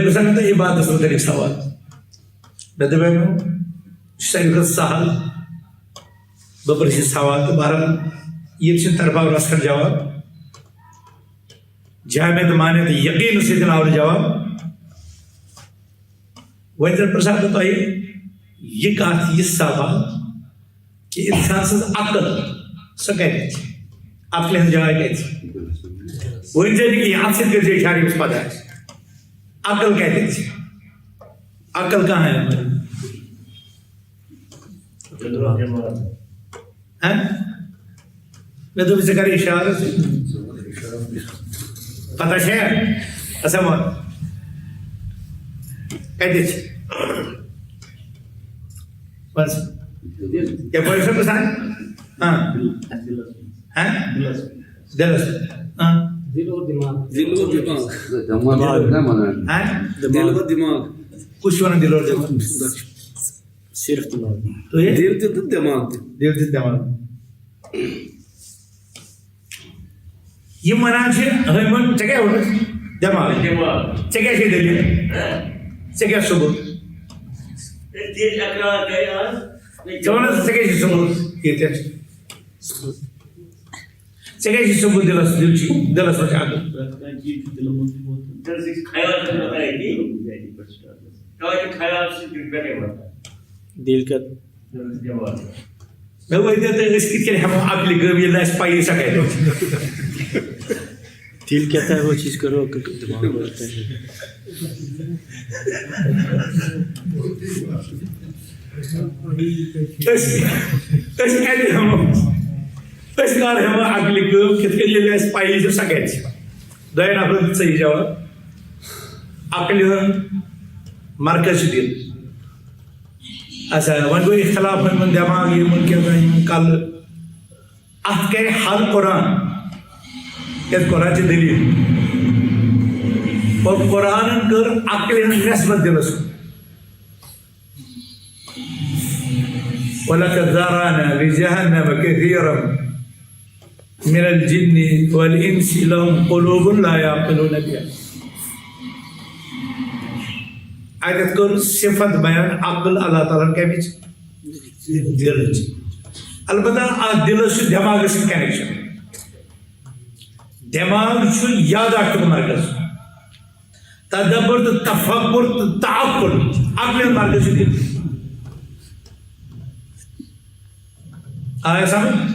پسند تو عبادت متعلق سوال سہل بپرس سوال تو بہرحال یہ طرفہ رسکن جواب جامع تو مانے تو یقین سۭتۍ آو جواب وۄنۍ زن پرژھا بہٕ تۄہہِ یہ کتھ یہ سوال کہ انسان سٕنٛز عقل سۄ کتہِ چھِ عقلہِ ہٕنٛز جاے کتہِ چھِ ؤنۍ زِ نہٕ کینٛہہ اتھ سۭتۍ کٔرۍزِ اشارٕ ییٚمِس پتہ آسہِ عقل کتہِ چھِ عقل کہاں ہے ہماری میں تو ذکر اشارہ سے پتہ ہے ایسا کہتے چھے بس کیا کوئی سب بسائیں دلس
دل اور دماغ
دل و دماغ
کچھ وانا دل اور دماغ
صرف دماغ
تو یہ
دل تو دماغ
دل تو دماغ یہ منان چھے ہمیں چکے ہونا دماغ چکے چھے دلیل چکے ثبوت چونا چکے چھے ثبوت یہ تیچ چکے چھے ثبوت دلس دل چھی دلس وچ آگا
دل کا
میں وہی دیتا ہے اس کی کہ ہم عقلی گرم یہ لائس پائی سکے
دل کہتا ہے وہ چیز کرو دماغ بولتا ہے
اس کہتے ہم اس کار ہم عقلی گرم کت کہ یہ لائس پائی سکے دائن افراد صحیح جواب عقلی مرکز دل ایسا ون کوئی اختلاف من دماغ یہ من کیا کل ات کرے حل قرآن کہ قرآن چی دلیل اور قرآن کر عقل نسبت دلس وَلَقَدْ ذَرَأْنَا لِجَهَنَّمَ كَثِيرًا مِنَ الْجِنِّ وَالْإِنسِ لَهُمْ قُلُوبٌ لَا يَعْقِلُونَ بِهَا آیت کر صفت بیان عقل اللہ تعالیٰ کے بیچ دل چی البتہ دل سے دماغ سے کنیکشن دماغ چھو یاداشت کو مرکز تدبر تو تفکر تو تعقل عقل مرکز سے دل آیا سامن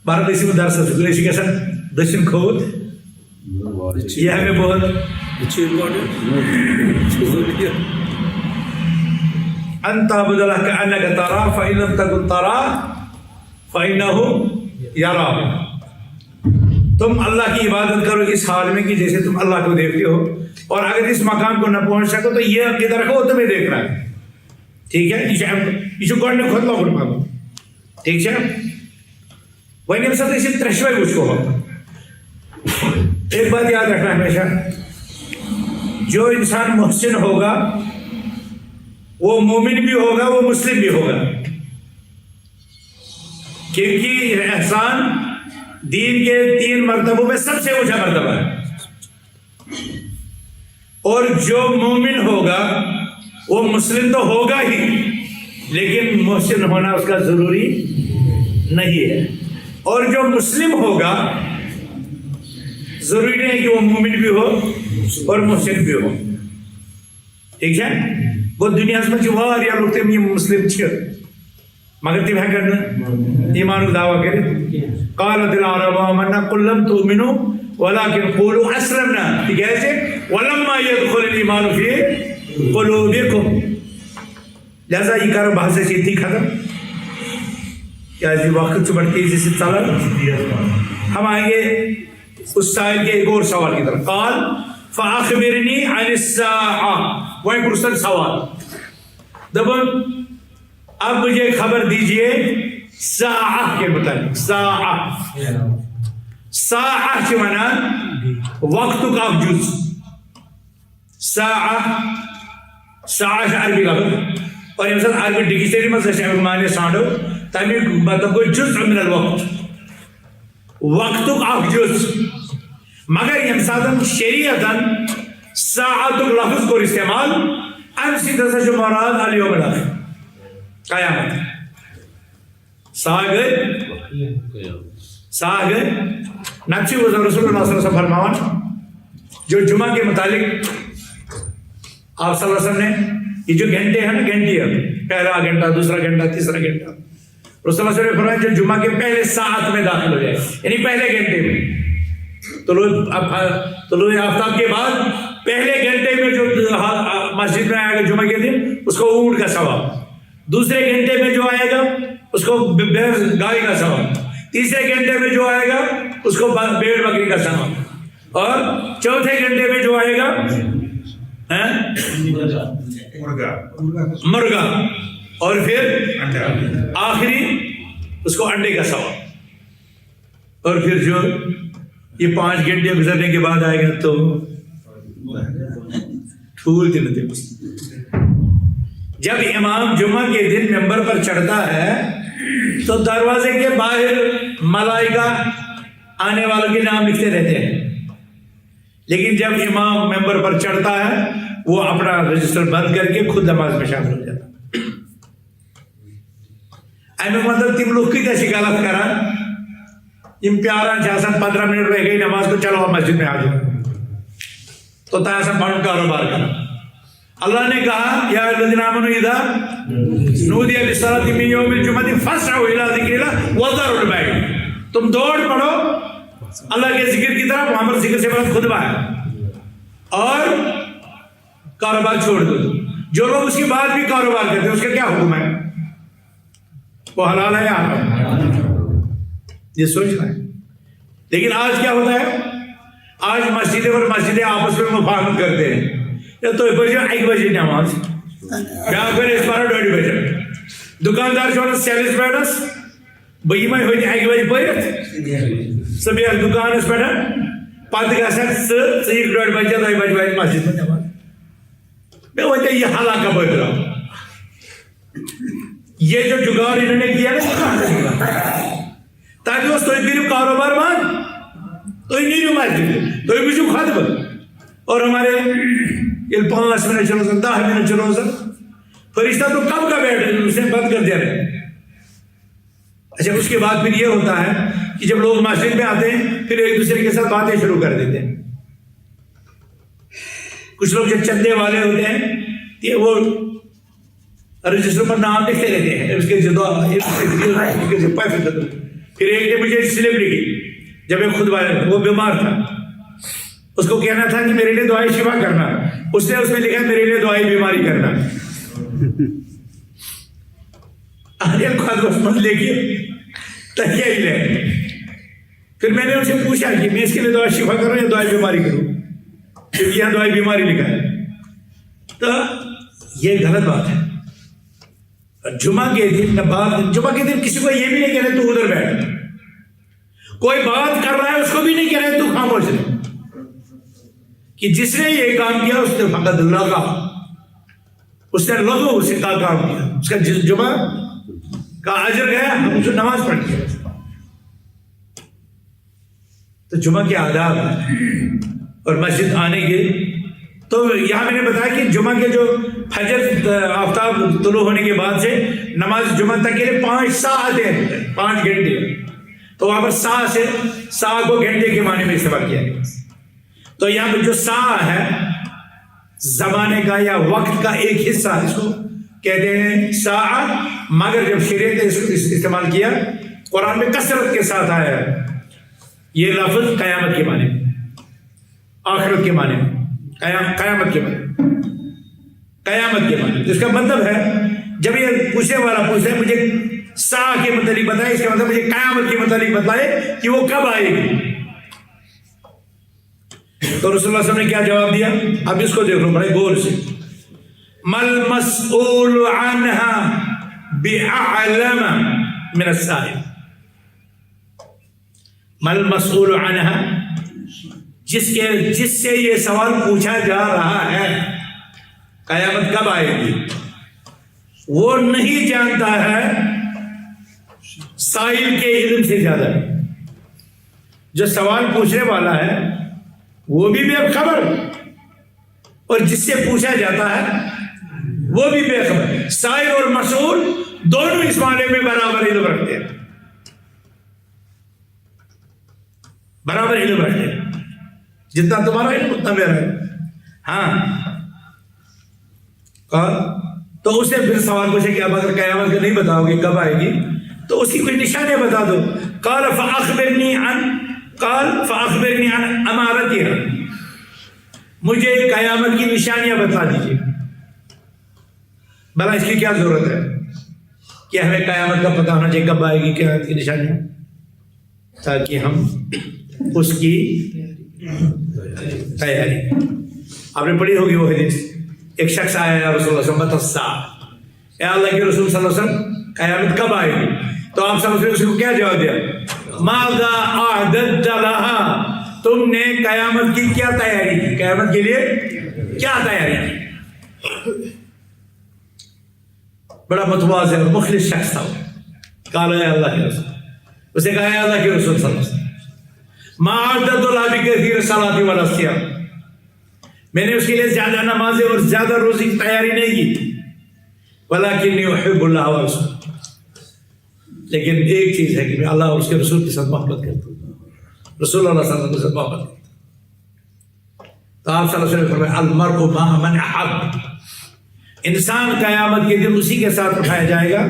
بارہ دیسی میں درس ہے گلیشی کے ساتھ دشن کھود یہ ہمیں بہت أن تعبد الله كأنك تراه فإن لم تكن تراه فإنه يراك تم اللہ کی عبادت کرو اس حال میں کہ جیسے تم اللہ کو دیکھتے ہو اور اگر اس مقام کو نہ پہنچ سکو تو یہ عقیدہ رکھو تمہیں دیکھ رہا ہے ٹھیک ہے یہ گوڑ نے خود لوگ پاگو ٹھیک ہے وہی نہیں ساتھ اسی ترشوئی اس کو ہو ایک بات یاد رکھنا ہمیشہ جو انسان محسن ہوگا وہ مومن بھی ہوگا وہ مسلم بھی ہوگا کیونکہ احسان دین کے 3 مرتبوں میں سب سے اونچا مرتبہ ہے اور جو مومن ہوگا وہ مسلم تو ہوگا ہی لیکن محسن ہونا اس کا ضروری نہیں ہے اور جو مسلم ہوگا ضروری نہیں ہے کہ وہ مومن بھی ہو اور محسن بھی ہو ٹھیک ہے وہ دنیا میں جو واریاہ لوگ تم یہ مسلم چھے مگر تم ہے کرنا ایمان دعویٰ کرے قالت العرب آمنا قل لم تؤمنوا ولكن قولوا اسلمنا ٹھیک ہے ایسے ولما يدخل الایمان فی قلوبکم لہذا یہ کرو بحث سے تھی ختم کیا اسی وقت سے بڑھ تیزی سے چلا ہم آئیں گے اس سائل کے ایک اور سوال کی طرف قال فاخبرنی عن الساعہ وہی پرسن سوال دبن اب مجھے خبر دیجئے ساعہ کے متعلق ساعہ کے معنی وقت کا جز ساعہ عربی لفظ اور یہ مثلا عربی ڈکشنری میں سے معنی سانڈو تاکہ مطلب کوئی جزء من الوقت وقت کا جز مگر یہ ساتھ شریعتاً ساعت لفظ کو استعمال ام سی دسا مراد الیوم الاخر قیامت ساگ نقشی رسول اللہ صلی اللہ علیہ وسلم فرماون جو جمعہ کے متعلق آپ صلی اللہ علیہ وسلم نے یہ جو گھنٹے ہیں نا گھنٹی ہے پہلا گھنٹہ دوسرا گھنٹہ تیسرا گھنٹہ رسول اللہ صلی اللہ علیہ وسلم نے فرمایا جو جمعہ کے پہلے ساعت میں داخل ہو جائے یعنی پہلے گھنٹے میں طلوع آفتاب کے بعد پہلے گھنٹے میں جو مسجد میں آئے گا جمعہ کے دن اس کو اونٹ کا ثواب دوسرے گھنٹے میں جو آئے گا اس کو گائے کا ثواب تیسرے گھنٹے میں جو آئے گا اس کو بھیڑ بکری کا ثواب اور چوتھے گھنٹے میں جو آئے گا مرغا اور پھر آخری اس کو انڈے کا ثواب اور پھر جو یہ 5 گھنٹے گزرنے کے بعد آئے گا تو ٹھول دن تھے جب امام جمعہ کے دن ممبر پر چڑھتا ہے تو دروازے کے باہر ملائکہ آنے والوں کے نام لکھتے رہتے ہیں لیکن جب امام ممبر پر چڑھتا ہے وہ اپنا رجسٹر بند کر کے خود نماز میں شامل ہو جاتا مطلب تم لوگ کی کیسی غلط کرا یم پیاران چھاسن 15 منٹ رہ گئی نماز کو چلو مسجد میں آ جاؤ تو تاسن پڑھ کاروبار کرا اللہ نے کہا یا الذین آمنوا اذا نودی للصلاۃ من یوم الجمعہ فاسعوا الی ذکر اللہ وذروا البیع تم دوڑ پڑو اللہ کے ذکر کی طرف محمد ذکر سے بعد خطبہ ہے اور کاروبار چھوڑ دو جو لوگ اس کے بعد بھی کاروبار کرتے ہیں اس کا کیا حکم ہے وہ حلال ہے یا حرام یہ سوچ رہا ہے لیکن آج کیا ہوتا ہے آج مسجدیں اور مسجدیں آپس میں مفاہمت کرتے ہیں یا تو 1 بجے نماز بیاکھ پھر اس بار 2 بجے دکاندار چھوڑا سیلس پیٹس بہی میں ہوئی 1 بجے پڑھت سبھی دکان اس پیٹا پتہ گژھن 1 بجے 2 بجے مسجد میں نماز میں وجہ یہ حالہ کا بدلا یہ جو جگاڑ انہوں نے کیا نا تاکہ وہ توئی کریم کاروبار مان توئی نیریو مسجد توئی بجو خطب اور ہمارے یہ 5 منٹ چلو سن 10 منٹ چلو سن فرشتہ تو کب کا بیٹھے اسے بند کر دیا رہے اچھا اس کے بعد پھر یہ ہوتا ہے کہ جب لوگ مسجد میں آتے ہیں پھر ایک دوسرے کے ساتھ باتیں شروع کر دیتے ہیں کچھ لوگ جب چندے والے ہوتے ہیں کہ وہ رجسٹر پر نام لکھتے رہتے ہیں اس کے پھر ایک نے مجھے سلپ لکھی جب ایک خود وہ بیمار تھا اس کو کہنا تھا کہ میرے لیے دعائیں شفا کرنا اس نے لکھا میرے لیے دعائیں بیماری کرنا لے کے تکیہ ہی لے پھر میں نے ان سے پوچھا کہ میں اس کے لیے دعائیں شفا کروں یا دعائیں بیماری کروں کیونکہ یہاں دعائیں بیماری لکھا ہے تو یہ غلط بات ہے جمعہ کے دن کسی کو یہ بھی نہیں کہہ رہے تو ادھر بیٹھ کوئی بات کر رہا ہے اس کو بھی نہیں کہہ رہے تو خاموش رہے کہ جس نے یہ کام کیا اس نے فقط لگا اس نے لغو سے کا کام کیا اس کا جمعہ کا اجر گیا ہم اسے نماز پڑھ کے تو جمعہ کے آداب اور مسجد آنے کے تو یہاں میں نے بتایا کہ جمعہ کے جو فجر آفتاب طلوع ہونے کے بعد سے نماز جمعہ تک کے لیے 5 ساعتیں 5 گھنٹے تو وہاں پر سا کو گھنٹے کے معنی میں استعمال کیا گیا تو یہاں پر جو سا ہے زمانے کا یا وقت کا ایک حصہ اس کو کہتے ہیں ساعت مگر جب شریعت نے اس کو استعمال کیا قرآن میں کثرت کے ساتھ آیا ہے یہ لفظ قیامت کے معنی میں آخرت کے معنی میں قیامت کے معنی اس کا مطلب ہے جب یہ پوچھنے والا پوچھتا ہے مجھے سا کے متعلق بتائے اس کا مطلب مجھے قیامت کے متعلق بتائے کہ وہ کب آئے گی تو رسول اللہ صلی اللہ علیہ وسلم نے کیا جواب دیا اب اس کو دیکھ لو بڑے غور سے مل مسئول عنها بأعلم من السائل مل مسئول عنها جس سے یہ سوال پوچھا جا رہا ہے قیامت کب آئے گی وہ نہیں جانتا ہے سائل کے علم سے زیادہ جو سوال پوچھنے والا ہے وہ بھی بے خبر اور جس سے پوچھا جاتا ہے وہ بھی بے خبر. سائل اور مسئول دونوں اس معاملے میں برابر علم رکھتے ہیں, برابر علم رکھتے ہیں. جتنا تمہارا علم اتنا میرا ہے. ہاں تو اس نے پھر سوال پوچھا کہ اب اگر قیامت کا نہیں بتاؤ گے کب آئے گی تو اس کی کوئی نشانیاں بتا دو. قال فاخبرنی عن امارتها, مجھے قیامت کی نشانیاں بتا دیجیے. بھلا اس کی کیا ضرورت ہے کہ ہمیں قیامت کا پتہ ہونا چاہیے کب آئے گی قیامت کی نشانیاں, تاکہ ہم اس کی تیاری. آپ نے پڑھی ہوگی وہ حدیث, ایک شخص آیا یا رسول اللہ صلی اللہ علیہ وسلم, اے اللہ کے رسول صلی اللہ علیہ وسلم قیامت کب آئے گی؟ تو آپ صلی اللہ علیہ وسلم اس کو کیا جواب دیا؟ ماذا اعددت لها, تم نے قیامت کی کیا تیاری کی, قیامت کے لیے کیا تیاری کی؟ بڑا متواضع اور مخلص شخص تھا. قال اے اللہ کے رسول, اسے کہا اے اللہ کے رسول صلی اللہ علیہ وسلم ما اعددت لها بکثیر الصلاۃ والصیام, میں نے اس کے لیے زیادہ نمازیں اور زیادہ روزی کی تیاری نہیں کی. ولکنی احب اللہ ورسولہ, لیکن ایک چیز ہے کہ میں اللہ اور اس کے رسول کے ساتھ محبت کرتا ہوں, رسول اللہ صلی اللہ علیہ وسلم کے ساتھ محبت کرتا ہوں. تو آپ صلی اللہ علیہ وسلم فرمائے المرء مع من احب, انسان قیامت کے دن اسی کے ساتھ اٹھایا جائے گا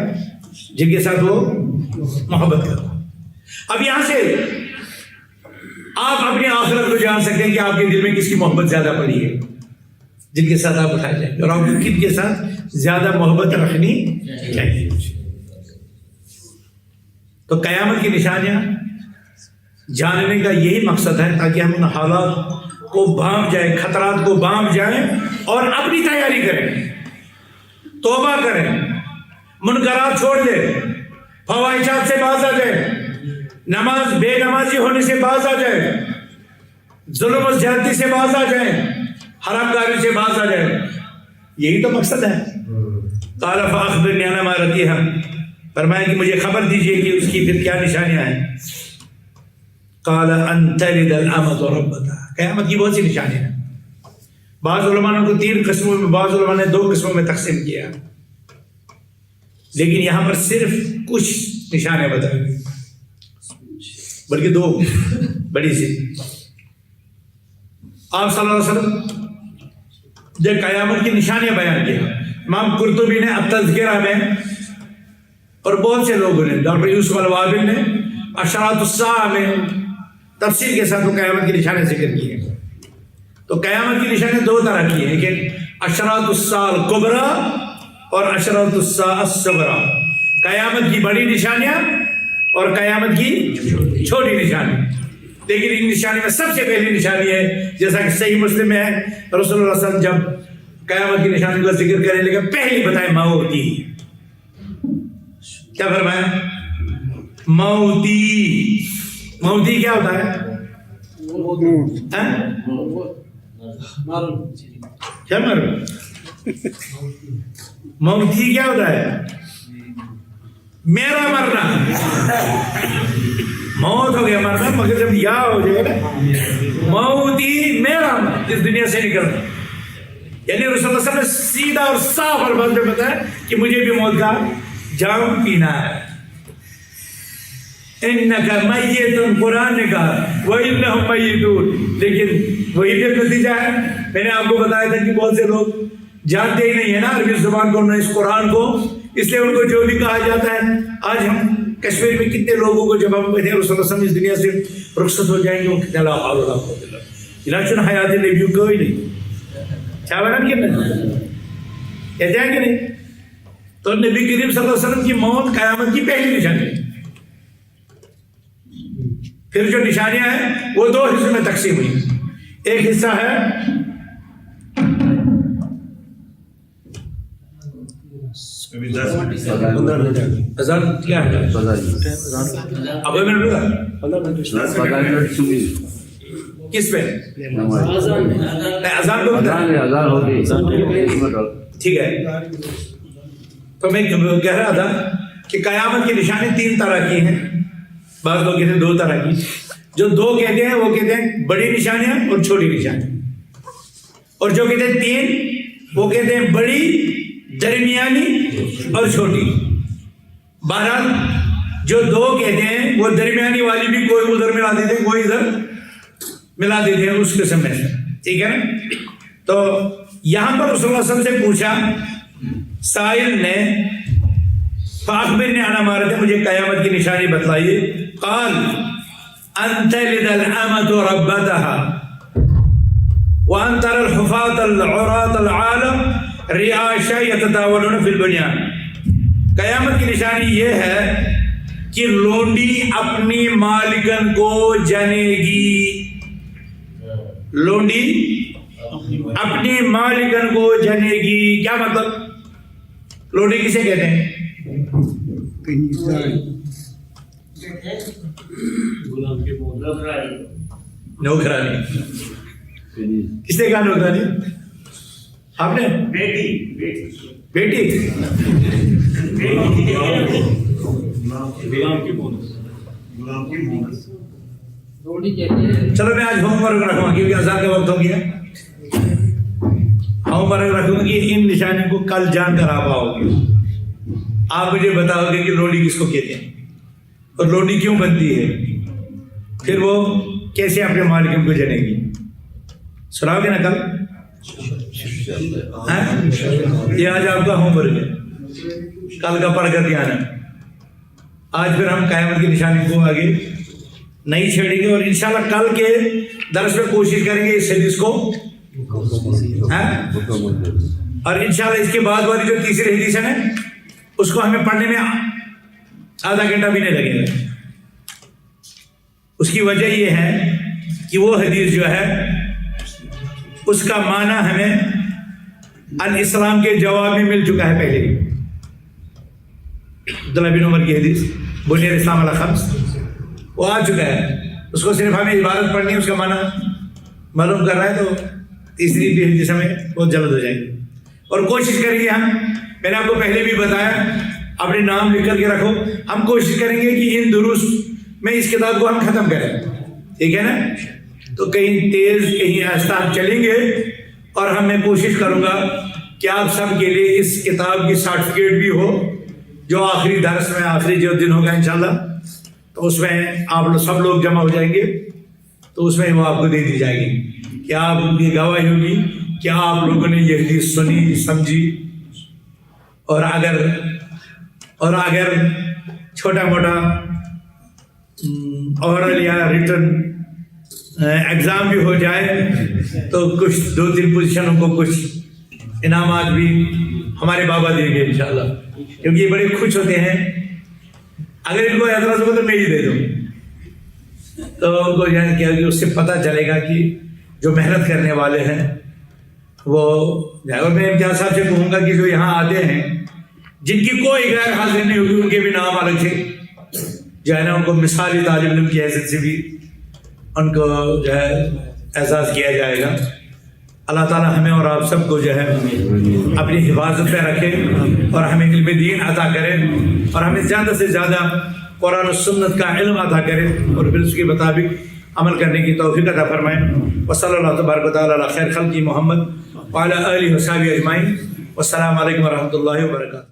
جن کے ساتھ وہ محبت کرتا. اب یہاں سے آپ اپنی آخرت کو جان سکتے ہیں کہ آپ کے دل میں کس کی محبت زیادہ پڑی ہے, جن کے ساتھ آپ اٹھائے جائیں گے, اور آپ کو کن کے ساتھ زیادہ محبت رکھنی چاہیے. تو قیامت کی نشانیاں جاننے کا یہی مقصد ہے تاکہ ہم ان حالات کو بھانپ جائیں, خطرات کو بھانپ جائیں اور اپنی تیاری کریں, توبہ کریں, منکرات چھوڑ دیں, فواحشات سے باز آ جائیں, نماز بے نمازی ہونے سے باز آ جائیں, ظلم و زیادتی سے باز آ جائیں, حرام کاری سے باز آ جائیں. یہی تو مقصد ہے. قال فاخبرنی عن امارتها, فرمایا کہ مجھے خبر دیجئے کہ اس کی پھر کیا نشانیاں ہیں. قال ان تلد الامۃ ربتها, قیامت کی بہت سی نشانیاں ہیں. بعض علماء نے ان کو 3 قسموں میں, بعض علماء نے 2 قسموں میں تقسیم کیا, لیکن یہاں پر صرف کچھ نشانیاں بتائی گئی, بلکہ 2 بڑی سی. آپ صلی اللہ علیہ وسلم جب قیامت کی نشانیاں بیان کیا, امام قرطبی نے التذکرہ میں اور بہت سے لوگوں نے, ڈاکٹر یوسف الوابل نے اشراط الساعہ میں تفصیل کے ساتھ وہ قیامت کی نشانیاں ذکر کی ہیں. تو قیامت کی نشانیاں 2 طرح کی ہیں, لیکن اشراط الساعہ الکبریٰ اور اشراط الساعہ الصغریٰ, قیامت کی بڑی نشانیاں اور قیامت کی چھوٹی نشانی. لیکن ان نشانی میں سب سے پہلی نشانی ہے, جیسا کہ صحیح مسلم میں ہے, رسول اللہ صلی اللہ علیہ وسلم جب قیامت کی نشانی کا ذکر کرنے لگے پہلی بتائیں موتی. کیا فرمایا؟ موتی. موتی کیا ہوتا ہے؟ کیا مر موتی کیا ہوتا ہے؟ میرا مرنا. موت ہو گیا مرنا, مگر جب یا ہو جائے نا موتی, میرا اس دنیا سے نکلنا. یعنی رسول اللہ صلی اللہ علیہ وسلم نے سیدھا اور صاف الفاظ میں بتایا کہ مجھے بھی موت کا جام پینا ہے. انکا میت, قرآن نے کہا وَإِنَّهُمْ مَيِّتُونَ, لیکن وہی پھر نتیجہ ہے. میں نے آپ کو بتایا تھا کہ بہت سے لوگ جانتے ہی نہیں ہے نا عربی زبان کو, نہ اس قرآن کو, اس لیے ان کو جو بھی کہا جاتا ہے. آج ہم کشمیر میں کتنے لوگوں کو جب ہم کہتے ہیں رسول اللہ صلی اللہ علیہ وسلم اس دنیا سے رخصت ہو جائیں گے, وہ کتنے لا حول ولا قوت الا باللہ, علاج حیات نبی کوئی نہیں کیا بنا کہ کہتے ہیں کہ نہیں. تو نبی کریم صلی اللہ علیہ وسلم کی موت قیامت کی پہلی نشانی ہے. پھر جو نشانیاں ہیں وہ 2 حصوں میں تقسیم ہوئی. ایک حصہ ہے اذان, کیا ہے اب کس پہ اذان کو ٹھیک ہے. تو میں کہہ رہا تھا کہ قیامت کی نشانی 3 طرح کی ہیں. بعض لوگ کہتے ہیں 2 طرح کی. جو 2 کہتے ہیں وہ کہتے ہیں بڑی نشانیاں اور چھوٹی نشانیاں, اور جو کہتے ہیں 3 وہ کہتے ہیں بڑی درمیانی اور چھوٹی. بہرحال جو دو کہتے ہیں وہ درمیانی والی بھی کوئی ادھر ملا دیتے ہیں کوئی ادھر ملا دیتے ہیں اس قسم میں سے. ٹھیک ہے نا. تو یہاں پر رسول اللہ صلی اللہ علیہ وسلم سے پوچھا سائل نے فاخبرنی عن امارۃ مجھے قیامت کی نشانی بتلائیے. قال ان تلد الامۃ ربتها وان ترى الحفاة العراة العالم رعاشا يتطاولون في البنيان. قیامت کی نشانی یہ ہے کہ لونڈی اپنی مالکن کو جنے گی. لونڈی اپنی مالکن کو جنے گی. کیا مطلب؟ لونڈی کسے کہتے ہیں؟ نوکرانی. کس نے کہا نوکرانی؟ آپ نے؟ بیٹی. چلو میں آج ہوم ورک رکھوں گا کیونکہ اذان کا وقت ہو گیا. ہوم ورک رکھوں گا کہ ان نشانیوں کو کل جان کر آپ آؤ گے. آپ مجھے بتاؤ گے کہ لونڈی کس کو کہتے ہیں اور لونڈی کیوں بنتی ہے, پھر وہ کیسے اپنے مالکن کو جنے گی. سناؤ گے نا کل؟ یہ آج آپ کا ہوم ورک ہے, کل کا پڑھ کر کے آنا. آج پھر ہم قیامت کی نشانی کو آگے نہیں چھیڑیں گے اور انشاءاللہ کل کے درس میں کوشش کریں گے اس حدیث کو, اور انشاءاللہ اس کے بعد والی جو تیسری حدیث ہے نا اس کو ہمیں پڑھنے میں آدھا گھنٹہ بھی نہیں لگے گا. اس کی وجہ یہ ہے کہ وہ حدیث جو ہے اس کا معنی ہمیں الاسلام کے جواب میں مل چکا ہے پہلے. عبداللہ بن عمر کی حدیث بنی الاسلام علی خمس وہ آ چکا ہے. اس کو صرف ہمیں عبادت پڑھنی ہے, اس کا معنی معلوم کر رہا ہے تو تیسری بھی حدیث ہمیں بہت جلد ہو جائے گی. اور کوشش کریں گے ہم, میں نے آپ کو پہلے بھی بتایا, اپنے نام لکھ کر کے رکھو. ہم کوشش کریں گے کہ ان دروس میں اس کتاب کو ہم ختم کریں. ٹھیک ہے نا. تو کہیں تیز کہیں آہستہ ہم چلیں گے اور ہم میں کوشش کروں گا کہ آپ سب کے لیے اس کتاب کی سرٹیفکیٹ بھی ہو جو آخری درس میں آخری جو دن ہوگا انشاءاللہ تو اس میں آپ سب لوگ جمع ہو جائیں گے تو اس میں وہ آپ کو دے دی جائے گی کہ آپ کی گواہی ہوگی کہ آپ لوگوں نے یہ حدیث سنی سمجھی. اور اگر چھوٹا موٹا اورل یا ریٹن ایگزام بھی ہو جائے تو کچھ 2-3 پوزیشنوں کو کچھ انعامات بھی ہمارے بابا دیں گے انشاءاللہ, کیونکہ یہ بڑے خوش ہوتے ہیں. اگر ان کو اعتراض ہوگا تو میں ہی دے دوں تو ان کو یعنی کیا کہ اس سے پتہ چلے گا کہ جو محنت کرنے والے ہیں وہ. اور میں امتیاز صاحب سے کہوں گا کہ جو یہاں آتے ہیں جن کی کوئی غیر حاضر نہیں ہوگی ان کے بھی نام الگ سے جو ہے نا ان کو مثالی طالب علم کی حیثیت سے بھی ان کو جو ہے اعزاز کیا جائے گا. اللہ تعالیٰ ہمیں اور آپ سب کو جو ہے اپنی حفاظت پہ رکھے اور ہمیں علم دین عطا کرے اور ہمیں زیادہ سے زیادہ قرآن و سنت کا علم عطا کرے اور پھر اس کے مطابق عمل کرنے کی توفیق عطا فرمائے. وصلی اللہ تبارک و تعالیٰ علی خیر خلقی محمد وعلی آلہ وصحبہ اجمعین. والسلام علیکم ورحمۃ اللہ وبرکاتہ.